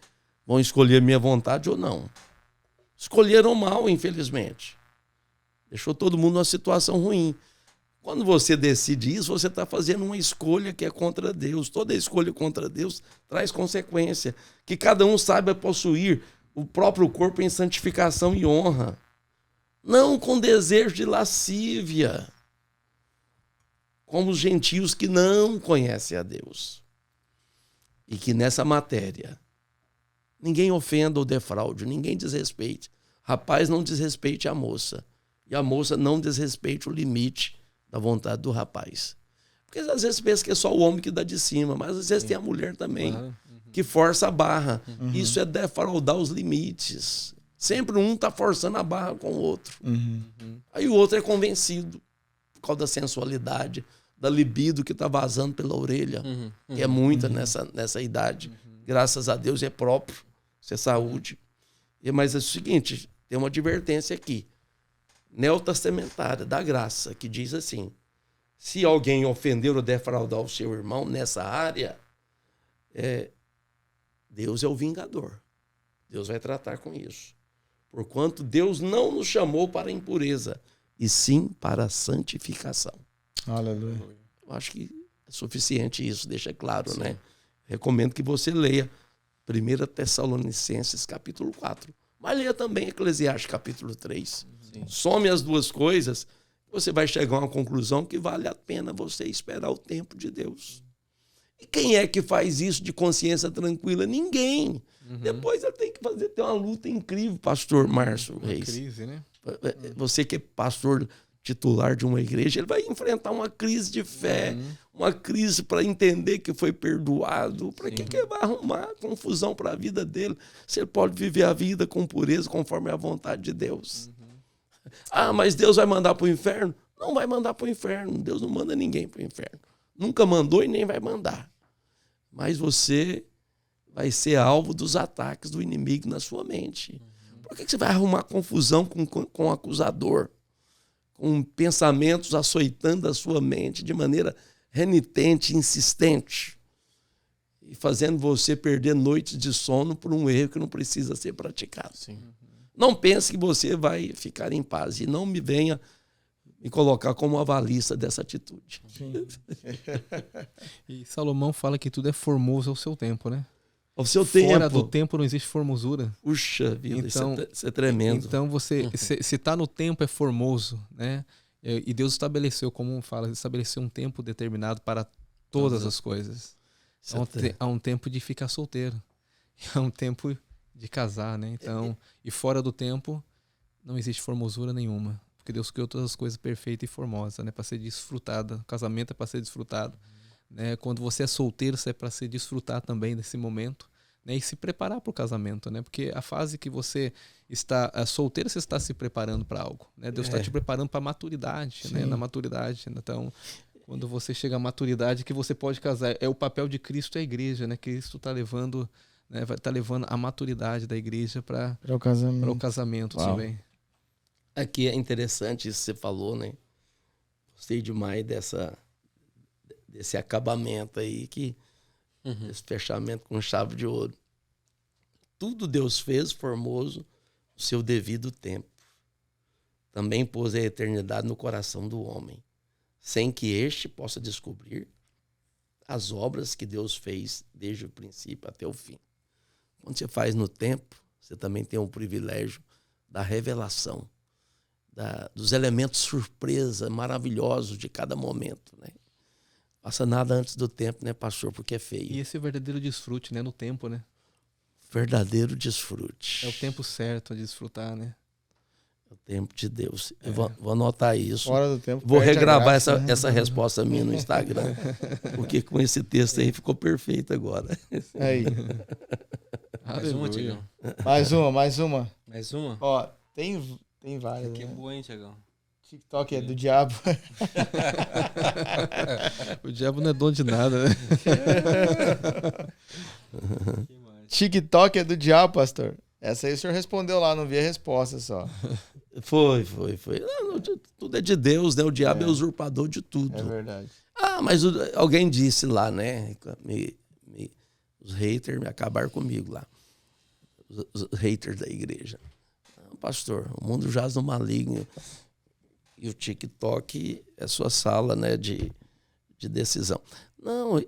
vão escolher a minha vontade ou não. Escolheram mal, infelizmente. Deixou todo mundo numa situação ruim. Quando você decide isso, você está fazendo uma escolha que é contra Deus. Toda escolha contra Deus traz consequência. Que cada um saiba possuir o próprio corpo em santificação e honra. Não com desejo de lascívia, como os gentios que não conhecem a Deus. E que nessa matéria, ninguém ofenda ou defraude, ninguém desrespeite. Rapaz, não desrespeite a moça. E a moça não desrespeite o limite da vontade do rapaz. Porque às vezes pensa que é só o homem que dá de cima, mas às vezes tem a mulher também, que força a barra. Isso é defraudar os limites. Sempre um está forçando a barra com o outro. Aí o outro é convencido, por causa da sensualidade, da libido que está vazando pela orelha, que é muita nessa idade. Graças a Deus é próprio, isso é saúde. Mas é o seguinte, tem uma advertência aqui, neotestamentária, da graça, que diz assim, se alguém ofender ou defraudar o seu irmão nessa área, Deus é o vingador. Deus vai tratar com isso. Porquanto Deus não nos chamou para a impureza, e sim para a santificação. Aleluia. Eu acho que é suficiente isso, deixa claro, né? Recomendo que você leia 1 Tessalonicenses capítulo 4. Mas leia também Eclesiastes capítulo 3. Some as duas coisas, você vai chegar a uma conclusão que vale a pena você esperar o tempo de Deus. E quem é que faz isso de consciência tranquila? Ninguém. Depois ele tem que ter uma luta incrível, pastor Márcio Reis. Crise, né? Você que é pastor titular de uma igreja, ele vai enfrentar uma crise de fé, uma crise para entender que foi perdoado. Para que ele vai arrumar confusão para a vida dele, se ele pode viver a vida com pureza, conforme a vontade de Deus? Ah, mas Deus vai mandar para o inferno? Não vai mandar para o inferno. Deus não manda ninguém para o inferno. Nunca mandou e nem vai mandar. Mas você vai ser alvo dos ataques do inimigo na sua mente. Por que você vai arrumar confusão com o acusador? Com pensamentos açoitando a sua mente de maneira renitente, insistente, e fazendo você perder noites de sono por um erro que não precisa ser praticado. Não pense que você vai ficar em paz e não me venha me colocar como avalista dessa atitude. E Salomão fala que tudo é formoso ao seu tempo, né? O seu Fora tempo. do tempo não existe formosura. Puxa vida, Então, isso é tremendo. Então, você, se tá no tempo, é formoso, né? E Deus estabeleceu, como fala, estabeleceu um tempo determinado para todas as coisas. Há um tempo de ficar solteiro. Há um tempo de casar, né? Então, e fora do tempo, não existe formosura nenhuma. Porque Deus criou todas as coisas perfeitas e formosas, né? Para ser desfrutada. O casamento é para ser desfrutado. Né? Quando você é solteiro, você é para se desfrutar também desse momento, né? E se preparar para o casamento, né? Porque a fase que você está solteiro, você está se preparando para algo, né? Deus está te preparando para a maturidade, né? Na maturidade. Então, quando você chega à maturidade, que você pode casar, é o papel de Cristo e a igreja, né? Cristo está levando, né? Vai estar levando a maturidade da igreja para o casamento também. Aqui é interessante isso que você falou, né? Gostei demais desse acabamento aí, esse fechamento com chave de ouro. Tudo Deus fez formoso no seu devido tempo. Também pôs a eternidade no coração do homem, sem que este possa descobrir as obras que Deus fez desde o princípio até o fim. Quando você faz no tempo, você também tem o privilégio da revelação, dos elementos surpresa maravilhosos de cada momento, né? Passa nada antes do tempo, né, pastor? Porque é feio. E esse é o verdadeiro desfrute, né? No tempo, né? Verdadeiro desfrute. É o tempo certo de desfrutar, né? É o tempo de Deus. Eu vou anotar isso. Fora do tempo. Vou regravar graça, essa resposta minha no Instagram. Porque com esse texto aí ficou perfeito agora. Aí. Mais uma, Tiagão. Mais uma. Mais uma? Ó, tem várias. Que né? boa, hein, Tiagão? TikTok é do diabo. O diabo não é dono de nada, né? TikTok é do diabo, pastor. Essa aí o senhor respondeu lá, não vi a resposta só. Foi. Não, tudo é de Deus, né? O diabo é usurpador de tudo. É verdade. Mas alguém disse lá, né? Os haters me acabaram comigo lá. Os haters da igreja. Pastor, o mundo jaz no maligno. E o TikTok é sua sala, né, de decisão. Não,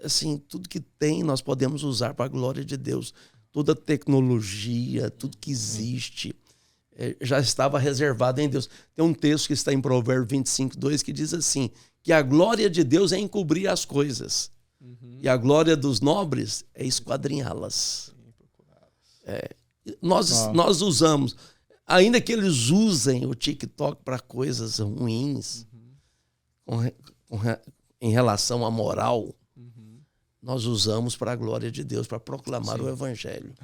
assim, tudo que tem nós podemos usar para a glória de Deus. Toda tecnologia, tudo que existe, já estava reservado em Deus. Tem um texto que está em Provérbios 25:2 que diz assim, que a glória de Deus é encobrir as coisas. E a glória dos nobres é esquadrinhá-las. Nós usamos... Ainda que eles usem o TikTok para coisas ruins, em relação à moral, nós usamos para a glória de Deus, para proclamar o Evangelho.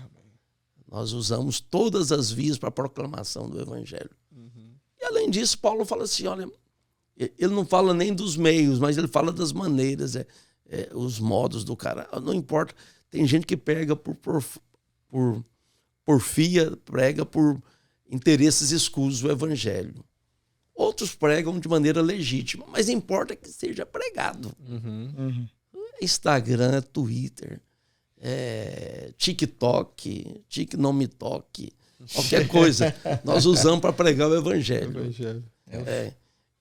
Nós usamos todas as vias para a proclamação do Evangelho. E além disso, Paulo fala assim, olha, ele não fala nem dos meios, mas ele fala das maneiras, os modos do cara. Não importa, tem gente que prega por porfia, prega por interesses escusos do Evangelho. Outros pregam de maneira legítima, mas importa que seja pregado. Instagram, Twitter, TikTok, não me toque, qualquer coisa. Nós usamos para pregar o Evangelho.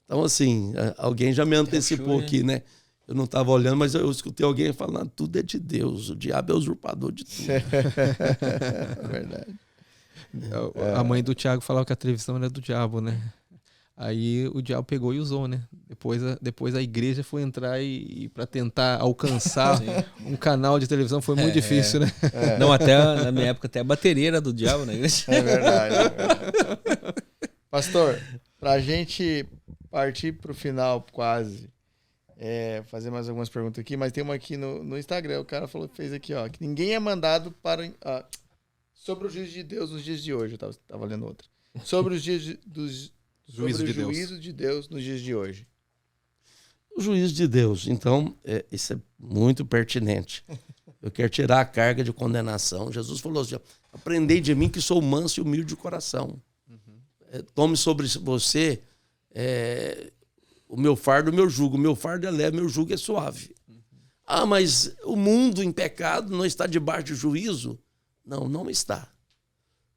Então, assim, alguém já me antecipou aqui, né? Eu não estava olhando, mas eu escutei alguém falando, tudo é de Deus, o diabo é usurpador de tudo. É verdade. A mãe do Tiago falava que a televisão era do diabo, né? Aí o diabo pegou e usou, né? Depois a igreja foi entrar e para tentar alcançar um canal de televisão foi muito difícil, né? Não, até na minha época até a bateria era do diabo na igreja. É verdade. Pastor, pra gente partir pro final quase, fazer mais algumas perguntas aqui, mas tem uma aqui no Instagram, o cara fez aqui, ó, que ninguém é mandado para... sobre o juízo de Deus nos dias de hoje, eu tava lendo outra. Sobre os dias juízo de Deus nos dias de hoje. O juízo de Deus, então, isso é muito pertinente. Eu quero tirar a carga de condenação. Jesus falou assim, aprendei de mim que sou manso e humilde de coração. Tome sobre você o meu fardo, o meu jugo. O meu fardo é leve, meu jugo é suave. Mas o mundo em pecado não está debaixo de juízo? Não está.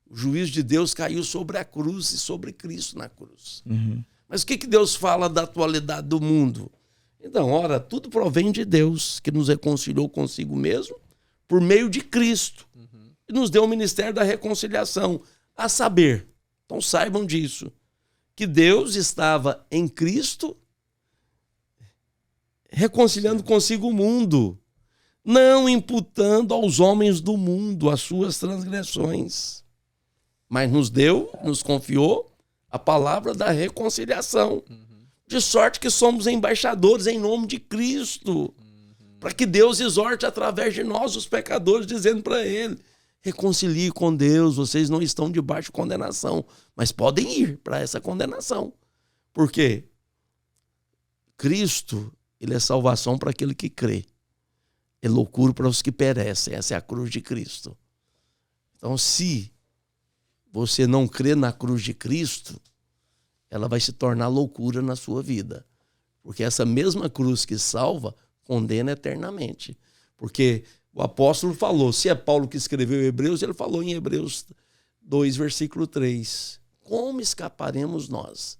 O juízo de Deus caiu sobre a cruz e sobre Cristo na cruz. Mas o que Deus fala da atualidade do mundo? Então, ora, tudo provém de Deus, que nos reconciliou consigo mesmo, por meio de Cristo. E nos deu o ministério da reconciliação. A saber, então saibam disso, que Deus estava em Cristo reconciliando consigo o mundo, não imputando aos homens do mundo as suas transgressões, mas nos confiou a palavra da reconciliação, de sorte que somos embaixadores em nome de Cristo, para que Deus exorte através de nós os pecadores, dizendo para ele: reconcilie com Deus, vocês não estão debaixo de condenação, mas podem ir para essa condenação. Por quê? Cristo, ele é salvação para aquele que crê. É loucura para os que perecem. Essa é a cruz de Cristo. Então, se você não crê na cruz de Cristo, ela vai se tornar loucura na sua vida. Porque essa mesma cruz que salva, condena eternamente. Porque o apóstolo falou, se é Paulo que escreveu Hebreus, ele falou em Hebreus 2, versículo 3. Como escaparemos nós,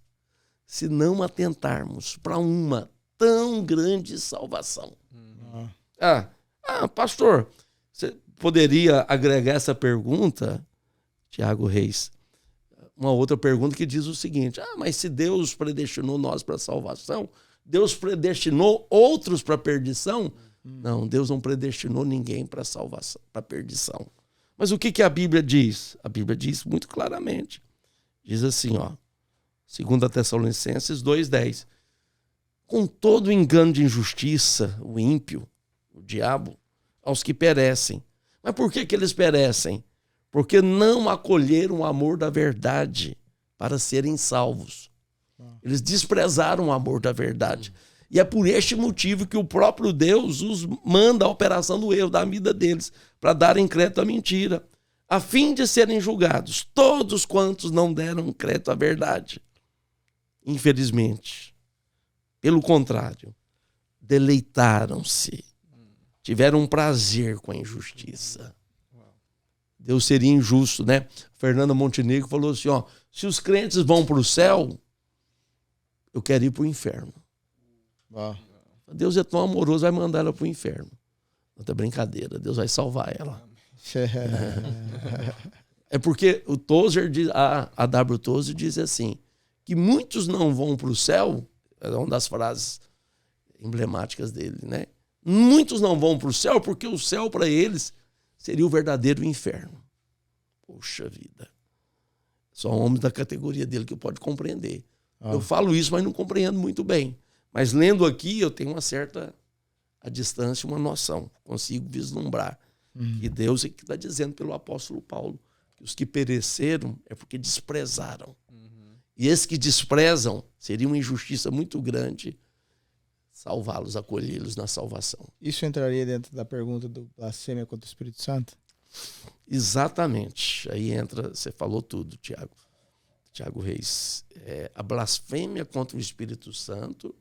se não atentarmos para uma tão grande salvação? Pastor, você poderia agregar essa pergunta, Tiago Reis, uma outra pergunta que diz o seguinte: mas se Deus predestinou nós para a salvação, Deus predestinou outros para a perdição? Não, Deus não predestinou ninguém para a salvação, para a perdição. Mas o que a Bíblia diz? A Bíblia diz muito claramente. Diz assim, 2 Tessalonicenses 2,10. Com todo engano de injustiça, o ímpio, o diabo, aos que perecem. Mas por que eles perecem? Porque não acolheram o amor da verdade para serem salvos. Eles desprezaram o amor da verdade. E é por este motivo que o próprio Deus os manda a operação do erro da vida deles, para darem crédito à mentira, a fim de serem julgados todos quantos não deram crédito à verdade. Infelizmente, pelo contrário, deleitaram-se, tiveram prazer com a injustiça. Deus seria injusto, né? Fernanda Montenegro falou assim, se os crentes vão para o céu, eu quero ir para o inferno. Deus é tão amoroso, vai mandar ela para o inferno. Outra brincadeira, Deus vai salvar ela. É porque o Tozer, a W. Tozer diz assim, que muitos não vão para o céu, é uma das frases emblemáticas dele, né? Muitos não vão para o céu porque o céu para eles seria o verdadeiro inferno. Poxa vida. Só homens da categoria dele que pode compreender. Eu falo isso, mas não compreendo muito bem. Mas lendo aqui, eu tenho uma certa a distância, uma noção. Consigo vislumbrar. E Deus é que está dizendo pelo apóstolo Paulo que os que pereceram é porque desprezaram. E esses que desprezam, seria uma injustiça muito grande salvá-los, acolhê-los na salvação. Isso entraria dentro da pergunta do blasfêmia contra o Espírito Santo? Exatamente. Aí entra, você falou tudo, Tiago Reis. A blasfêmia contra o Espírito Santo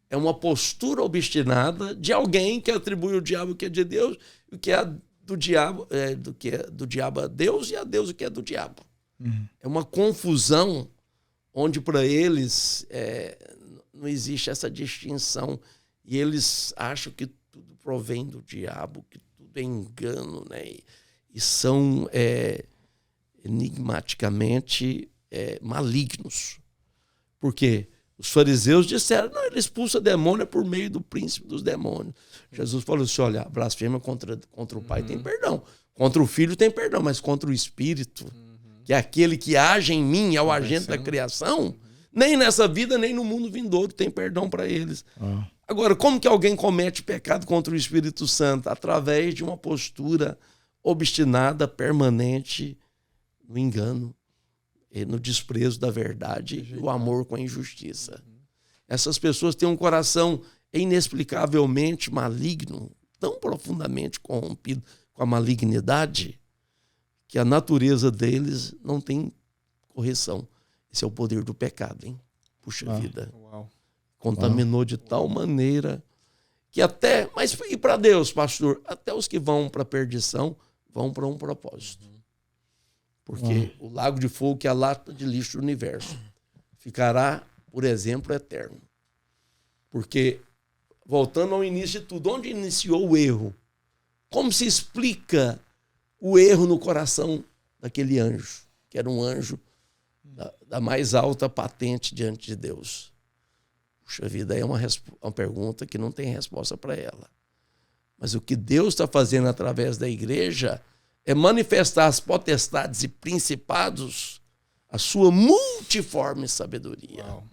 é uma postura obstinada de alguém que atribui o diabo que é de Deus, o que é do diabo, do diabo a Deus, e a Deus o que é do diabo. É uma confusão onde para eles não existe essa distinção, e eles acham que tudo provém do diabo, que tudo é engano, né? E são enigmaticamente malignos. Por quê? Os fariseus disseram, não, ele expulsa demônio por meio do príncipe dos demônios. Jesus falou assim, olha, a blasfêmia contra o Pai tem perdão, contra o Filho tem perdão, mas contra o Espírito, que é aquele que age em mim, é o agente da criação, nem nessa vida, nem no mundo vindouro tem perdão para eles. Agora, como que alguém comete pecado contra o Espírito Santo? Através de uma postura obstinada, permanente, no engano, no desprezo da verdade e o amor com a injustiça. Essas pessoas têm um coração inexplicavelmente maligno, tão profundamente corrompido com a malignidade, que a natureza deles não tem correção. Esse é o poder do pecado, hein? Puxa vida. Contaminou de tal maneira que até... Mas e para Deus, pastor? Até os que vão para a perdição vão para um propósito. Porque o lago de fogo, que é a lata de lixo do universo, ficará, por exemplo, eterno. Porque, voltando ao início de tudo, onde iniciou o erro? Como se explica o erro no coração daquele anjo, que era um anjo da mais alta patente diante de Deus? Puxa vida, é uma pergunta que não tem resposta para ela. Mas o que Deus está fazendo através da igreja é manifestar as potestades e principados, a sua multiforme sabedoria. Uau.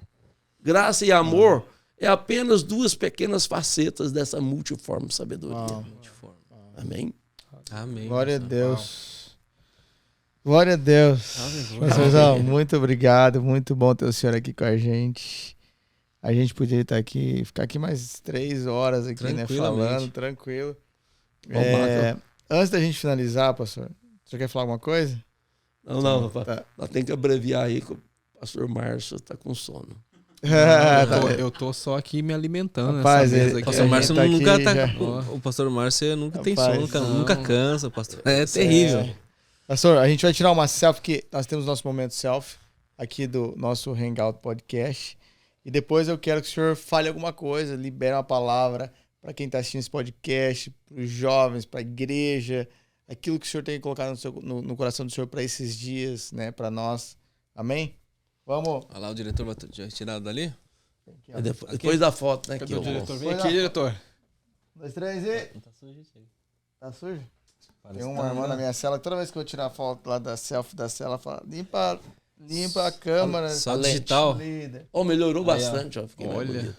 Graça e amor é apenas 2 pequenas facetas dessa multiforme sabedoria. Amém? Amém. Glória a Deus. Glória a Deus. Pastorzão, muito obrigado. Muito bom ter o senhor aqui com a gente. A gente poderia estar aqui, ficar aqui mais 3 horas aqui, né? Falando, tranquilo. Antes da gente finalizar, pastor, você quer falar alguma coisa? Não, tá. Nós temos que abreviar aí que o pastor Márcio está com sono. Eu tô só aqui me alimentando. Rapaz, mesa o pastor Márcio tá nunca aqui, tá. já. O pastor Márcio nunca tem Rapaz, sono, nunca cansa, pastor. É terrível. Pastor, a gente vai tirar uma selfie, porque nós temos nosso momento selfie aqui do nosso Hangout Podcast. E depois eu quero que o senhor fale alguma coisa, libere uma palavra para quem está assistindo esse podcast, para os jovens, para a igreja, aquilo que o senhor tem colocado no coração do senhor para esses dias, né, para nós. Amém? Vamos. Olha lá, o diretor vai tirar dali? Depois da foto, né? Cadê o diretor? Vem aqui, diretor. 2, 3 e... Tá sujo isso aí. Tá sujo? Tem uma irmã na minha cela, toda vez que eu vou tirar a foto lá da selfie da cela, fala, limpa a câmera. Só digital. Melhorou bastante, ó. Fiquei mais bonito.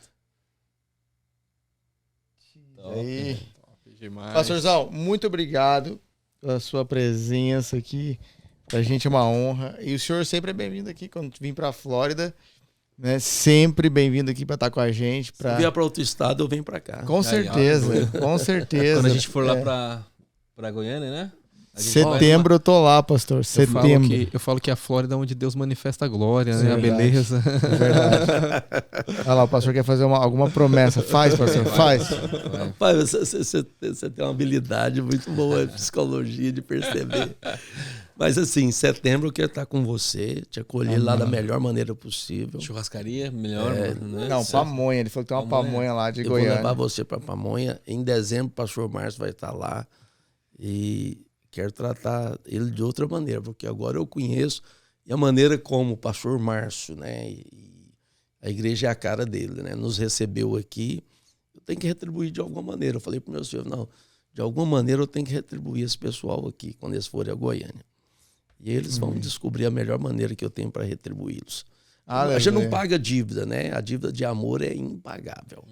Aí. Pastorzão, muito obrigado pela sua presença aqui. Pra gente é uma honra. E o senhor sempre é bem-vindo aqui quando vim pra Flórida. Né? Sempre bem-vindo aqui pra estar com a gente. Se vier pra outro estado, eu venho pra cá. Com certeza, com certeza. Quando a gente for lá pra Goiânia, né? Setembro eu tô lá, pastor. Setembro. Eu falo que é a Flórida é onde Deus manifesta a glória, né? A beleza. É verdade. Olha lá, o pastor quer fazer alguma promessa. Faz, pastor, faz. Rapaz, você tem uma habilidade muito boa de psicologia, de perceber. Mas assim, em setembro eu quero estar com você, te acolher lá da melhor maneira possível. Churrascaria, melhor. Né? Não, Pamonha. Ele falou que tem uma pamonha lá de Goiânia. Eu vou levar você para Pamonha. Em dezembro, o pastor Márcio vai estar lá. E quero tratar ele de outra maneira, porque agora eu conheço e a maneira como o pastor Márcio, né, e a igreja é a cara dele, né, nos recebeu aqui, eu tenho que retribuir de alguma maneira. Eu falei para o meu senhor, não, de alguma maneira eu tenho que retribuir esse pessoal aqui, quando eles forem a Goiânia. E eles vão descobrir a melhor maneira que eu tenho para retribuí-los. A gente não paga dívida, né? A dívida de amor é impagável.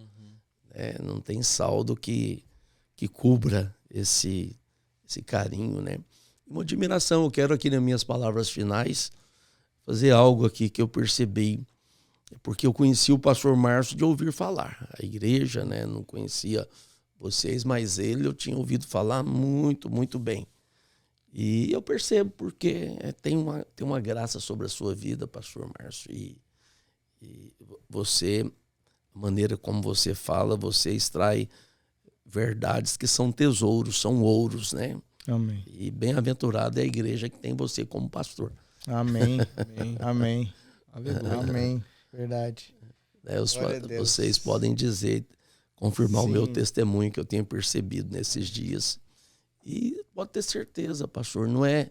Não tem saldo que cubra esse carinho, né? Uma admiração. Eu quero aqui nas minhas palavras finais fazer algo aqui que eu percebi, porque eu conheci o pastor Márcio de ouvir falar. A igreja, né? Não conhecia vocês, mas ele eu tinha ouvido falar muito, muito bem. E eu percebo porque tem uma graça sobre a sua vida, pastor Márcio. E você, a maneira como você fala, você extrai verdades que são tesouros, são ouros, né? Amém. E bem-aventurada é a igreja que tem você como pastor. Amém. Amém. Amém. Verdade. Vocês podem dizer, confirmar o meu testemunho que eu tenho percebido nesses dias. E pode ter certeza, pastor, não é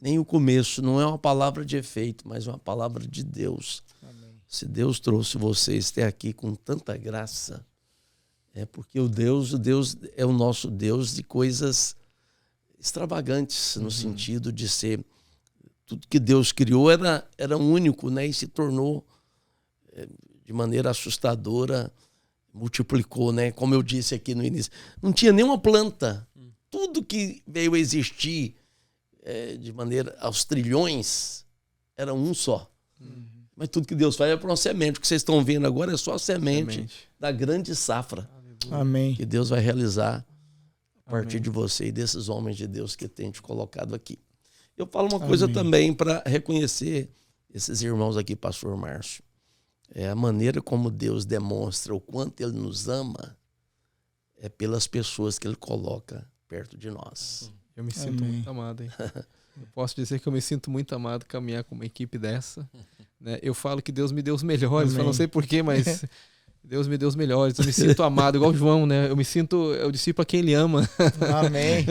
nem o começo, não é uma palavra de efeito, mas uma palavra de Deus. Amém. Se Deus trouxe vocês até aqui com tanta graça, é porque o Deus é o nosso Deus de coisas extravagantes, no sentido de ser tudo que Deus criou era único, né? E se tornou de maneira assustadora, multiplicou, né? Como eu disse aqui no início, não tinha nenhuma planta. Tudo que veio a existir de maneira aos trilhões era um só. Mas tudo que Deus faz é para uma semente. O que vocês estão vendo agora é só a semente da grande safra. Amém. Que Deus vai realizar a partir de você e desses homens de Deus que tem te colocado aqui. Eu falo uma coisa também para reconhecer esses irmãos aqui, pastor Márcio. É a maneira como Deus demonstra o quanto Ele nos ama é pelas pessoas que Ele coloca perto de nós. Eu me sinto muito amado, hein? Eu posso dizer que eu me sinto muito amado caminhar com uma equipe dessa. Né? Eu falo que Deus me deu os melhores, eu não sei porquê, mas Deus me deu os melhores. Eu me sinto amado, igual o João, né? Eu me sinto, eu discípulo a quem ele ama. Amém.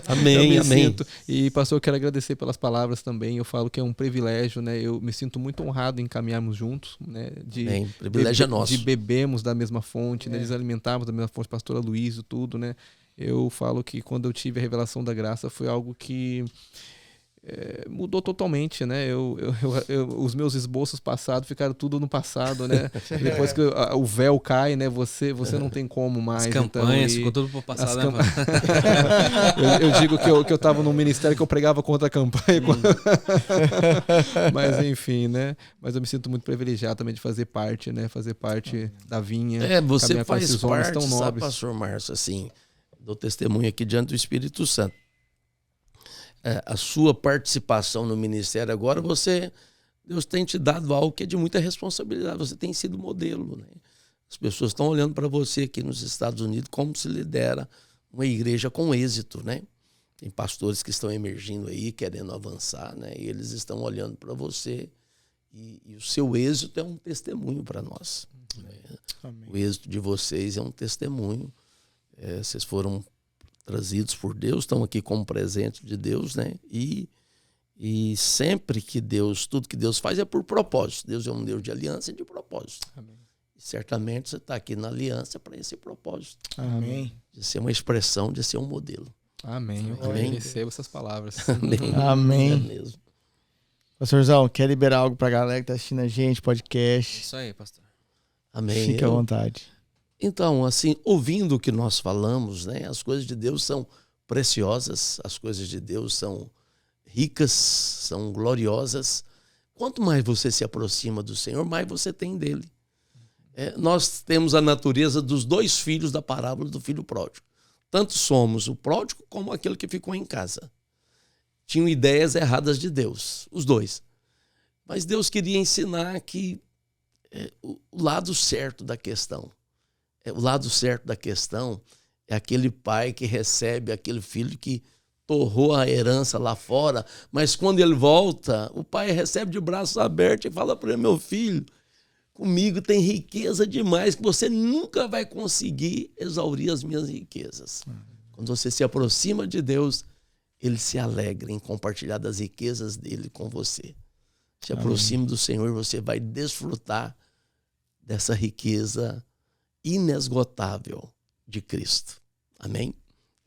Amém, amém. Sinto. E, pastor, eu quero agradecer pelas palavras também. Eu falo que é um privilégio, né? Eu me sinto muito honrado em caminharmos juntos, né? Amém. Privilégio é nosso. De bebermos da mesma fonte, né? De alimentarmos da mesma fonte, pastor Aloysio, tudo, né? Eu falo que quando eu tive a revelação da graça foi algo que mudou totalmente, né? Os meus esboços passados ficaram tudo no passado, né? Depois que o véu cai, né? Você não tem como mais. As campanhas, ficou tudo pro passado. Eu digo que eu tava num ministério que eu pregava contra a campanha. Mas enfim, né? Mas eu me sinto muito privilegiado também de fazer parte, né? Fazer parte da vinha. Você faz parte, tão sabe, pastor Márcio, assim, do testemunho aqui diante do Espírito Santo. A sua participação no ministério agora, Deus tem te dado algo que é de muita responsabilidade. Você tem sido modelo, né? As pessoas estão olhando para você aqui nos Estados Unidos como se lidera uma igreja com êxito, né? Tem pastores que estão emergindo aí, querendo avançar, né? E eles estão olhando para você e o seu êxito é um testemunho para nós. Amém. O êxito de vocês é um testemunho. Vocês foram trazidos por Deus, estão aqui como presente de Deus, né? E sempre que tudo que Deus faz é por propósito. Deus é um Deus de aliança e de propósito. Amém. E certamente você está aqui na aliança para esse propósito. Amém. De ser uma expressão, de ser um modelo. Amém. Eu recebo essas palavras. Amém. Amém. É mesmo. Pastorzão, quer liberar algo para a galera que está assistindo a gente, podcast? Isso aí, pastor. Amém. Fique à vontade. Então, assim, ouvindo o que nós falamos, né, as coisas de Deus são preciosas, as coisas de Deus são ricas, são gloriosas. Quanto mais você se aproxima do Senhor, mais você tem dele. Nós temos a natureza dos dois filhos da parábola do filho pródigo. Tanto somos o pródigo como aquele que ficou em casa. Tinham ideias erradas de Deus, os dois. Mas Deus queria ensinar que o lado certo da questão. O lado certo da questão é aquele pai que recebe aquele filho que torrou a herança lá fora, mas quando ele volta, o pai recebe de braços abertos e fala para ele: meu filho, comigo tem riqueza demais, que você nunca vai conseguir exaurir as minhas riquezas. Quando você se aproxima de Deus, ele se alegra em compartilhar das riquezas dele com você. Se aproxime do Senhor e você vai desfrutar dessa riqueza inesgotável de Cristo. Amém?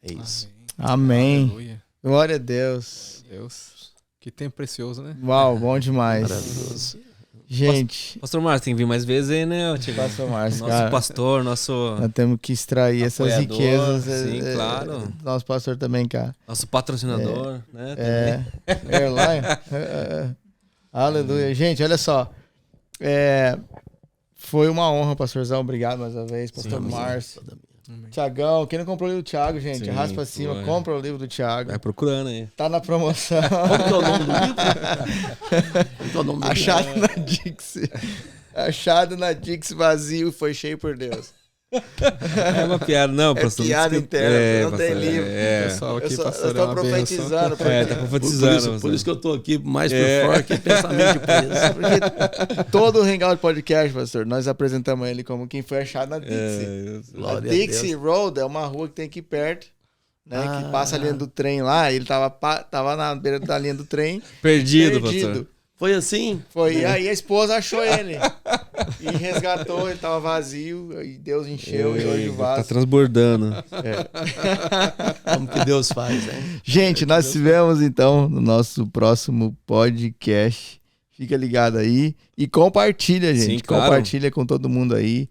É isso. Amém. Aleluia. Glória a Deus. Deus. Que tempo precioso, né? Uau, bom demais. Maravilhoso. Gente. Pastor Márcio, tem que vir mais vezes aí, né? Pastor Márcio, nosso cara, pastor, nosso... Nós temos que extrair essas apoiador, riquezas. sim, claro. Nosso pastor também, cara. Nosso patrocinador, né? Airline. Aleluia. Gente, olha só. Foi uma honra, pastorzão. Obrigado mais uma vez, pastor Márcio. Tiagão, quem não comprou o livro do Thiago, gente, Sim, arrasta pra cima, compra o livro do Thiago. Vai procurando aí. Tá na promoção. Como que é o nome do livro? Como que é o nome do Achado na Dix. Achado na Dix vazio, foi cheio por Deus. É uma piada, não, pastor. Piada interna, não tem pastor, livro. Pessoal aqui, Eu pastor, estou profetizando. tá profetizando. Por isso que eu tô aqui mais por fora que pensamento de preso. Porque todo o Hangout Podcast, pastor, nós apresentamos ele como quem foi achado na Dixie. A Dixie Road é uma rua que tem aqui perto, né? Que passa a linha do trem lá. Ele tava na beira da linha do trem. Perdido, pastor. Foi assim? Foi. E aí a esposa achou ele. E resgatou, ele tava vazio. E Deus encheu e hoje o vaso. Tá transbordando. Como que Deus faz, né? Gente, nós tivemos então no nosso próximo podcast. Fica ligado aí. E compartilha, gente. Sim, claro. Compartilha com todo mundo aí.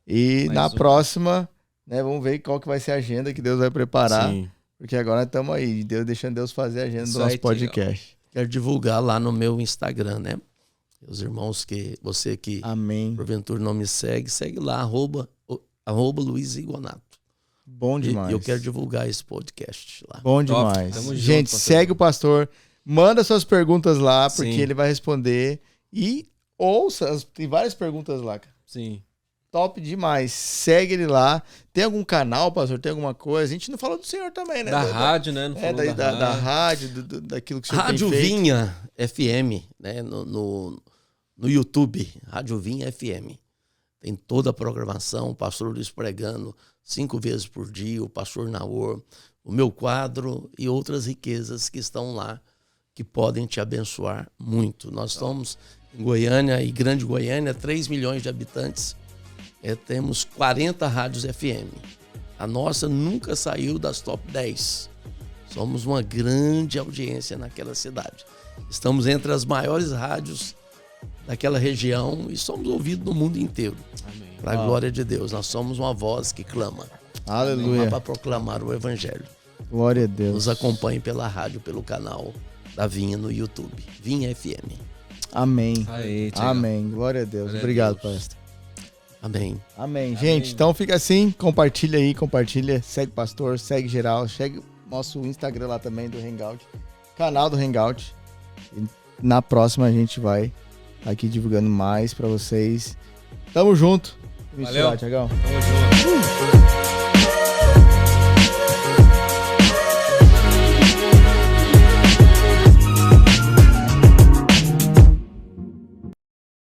E na próxima, né, vamos ver qual que vai ser a agenda que Deus vai preparar. Sim. Porque agora estamos aí, deixando Deus fazer a agenda do nosso podcast. Quero divulgar lá no meu Instagram, né? Os irmãos você que Amém. Porventura não me segue lá, @ Luiz Iguanato. Bom demais. E eu quero divulgar esse podcast lá. Bom demais. Gente, segue o pastor, manda suas perguntas lá, porque ele vai responder. E ouça, tem várias perguntas lá, cara. Sim. Top demais. Segue ele lá. Tem algum canal, pastor? Tem alguma coisa? A gente não falou do senhor também, né? Da rádio, né? Não falou da rádio, daquilo que o senhor Rádio tem feito. Vinha FM, né? No YouTube. Rádio Vinha FM. tem toda a programação, o pastor Luiz pregando 5 vezes por dia, o pastor Naor, o meu quadro e outras riquezas que estão lá, que podem te abençoar muito. Nós estamos em Goiânia, e Grande Goiânia, 3 milhões de habitantes, temos 40 rádios FM. A nossa nunca saiu das top 10. Somos uma grande audiência naquela cidade. Estamos entre as maiores rádios daquela região e somos ouvidos no mundo inteiro. Para a glória de Deus. Nós somos uma voz que clama. Aleluia. Para proclamar o evangelho. Glória a Deus. Nos acompanhe pela rádio, pelo canal da Vinha no YouTube. Vinha FM. Amém. Aí, amém. Glória a Deus. Obrigado, pastor. Amém. Amém. Gente, então fica assim. Compartilha aí, compartilha. Segue o pastor, segue geral. Segue nosso Instagram lá também do Hangout. Canal do Hangout. E na próxima a gente vai aqui divulgando mais pra vocês. Tamo junto. Valeu. Tiagão. Tamo junto.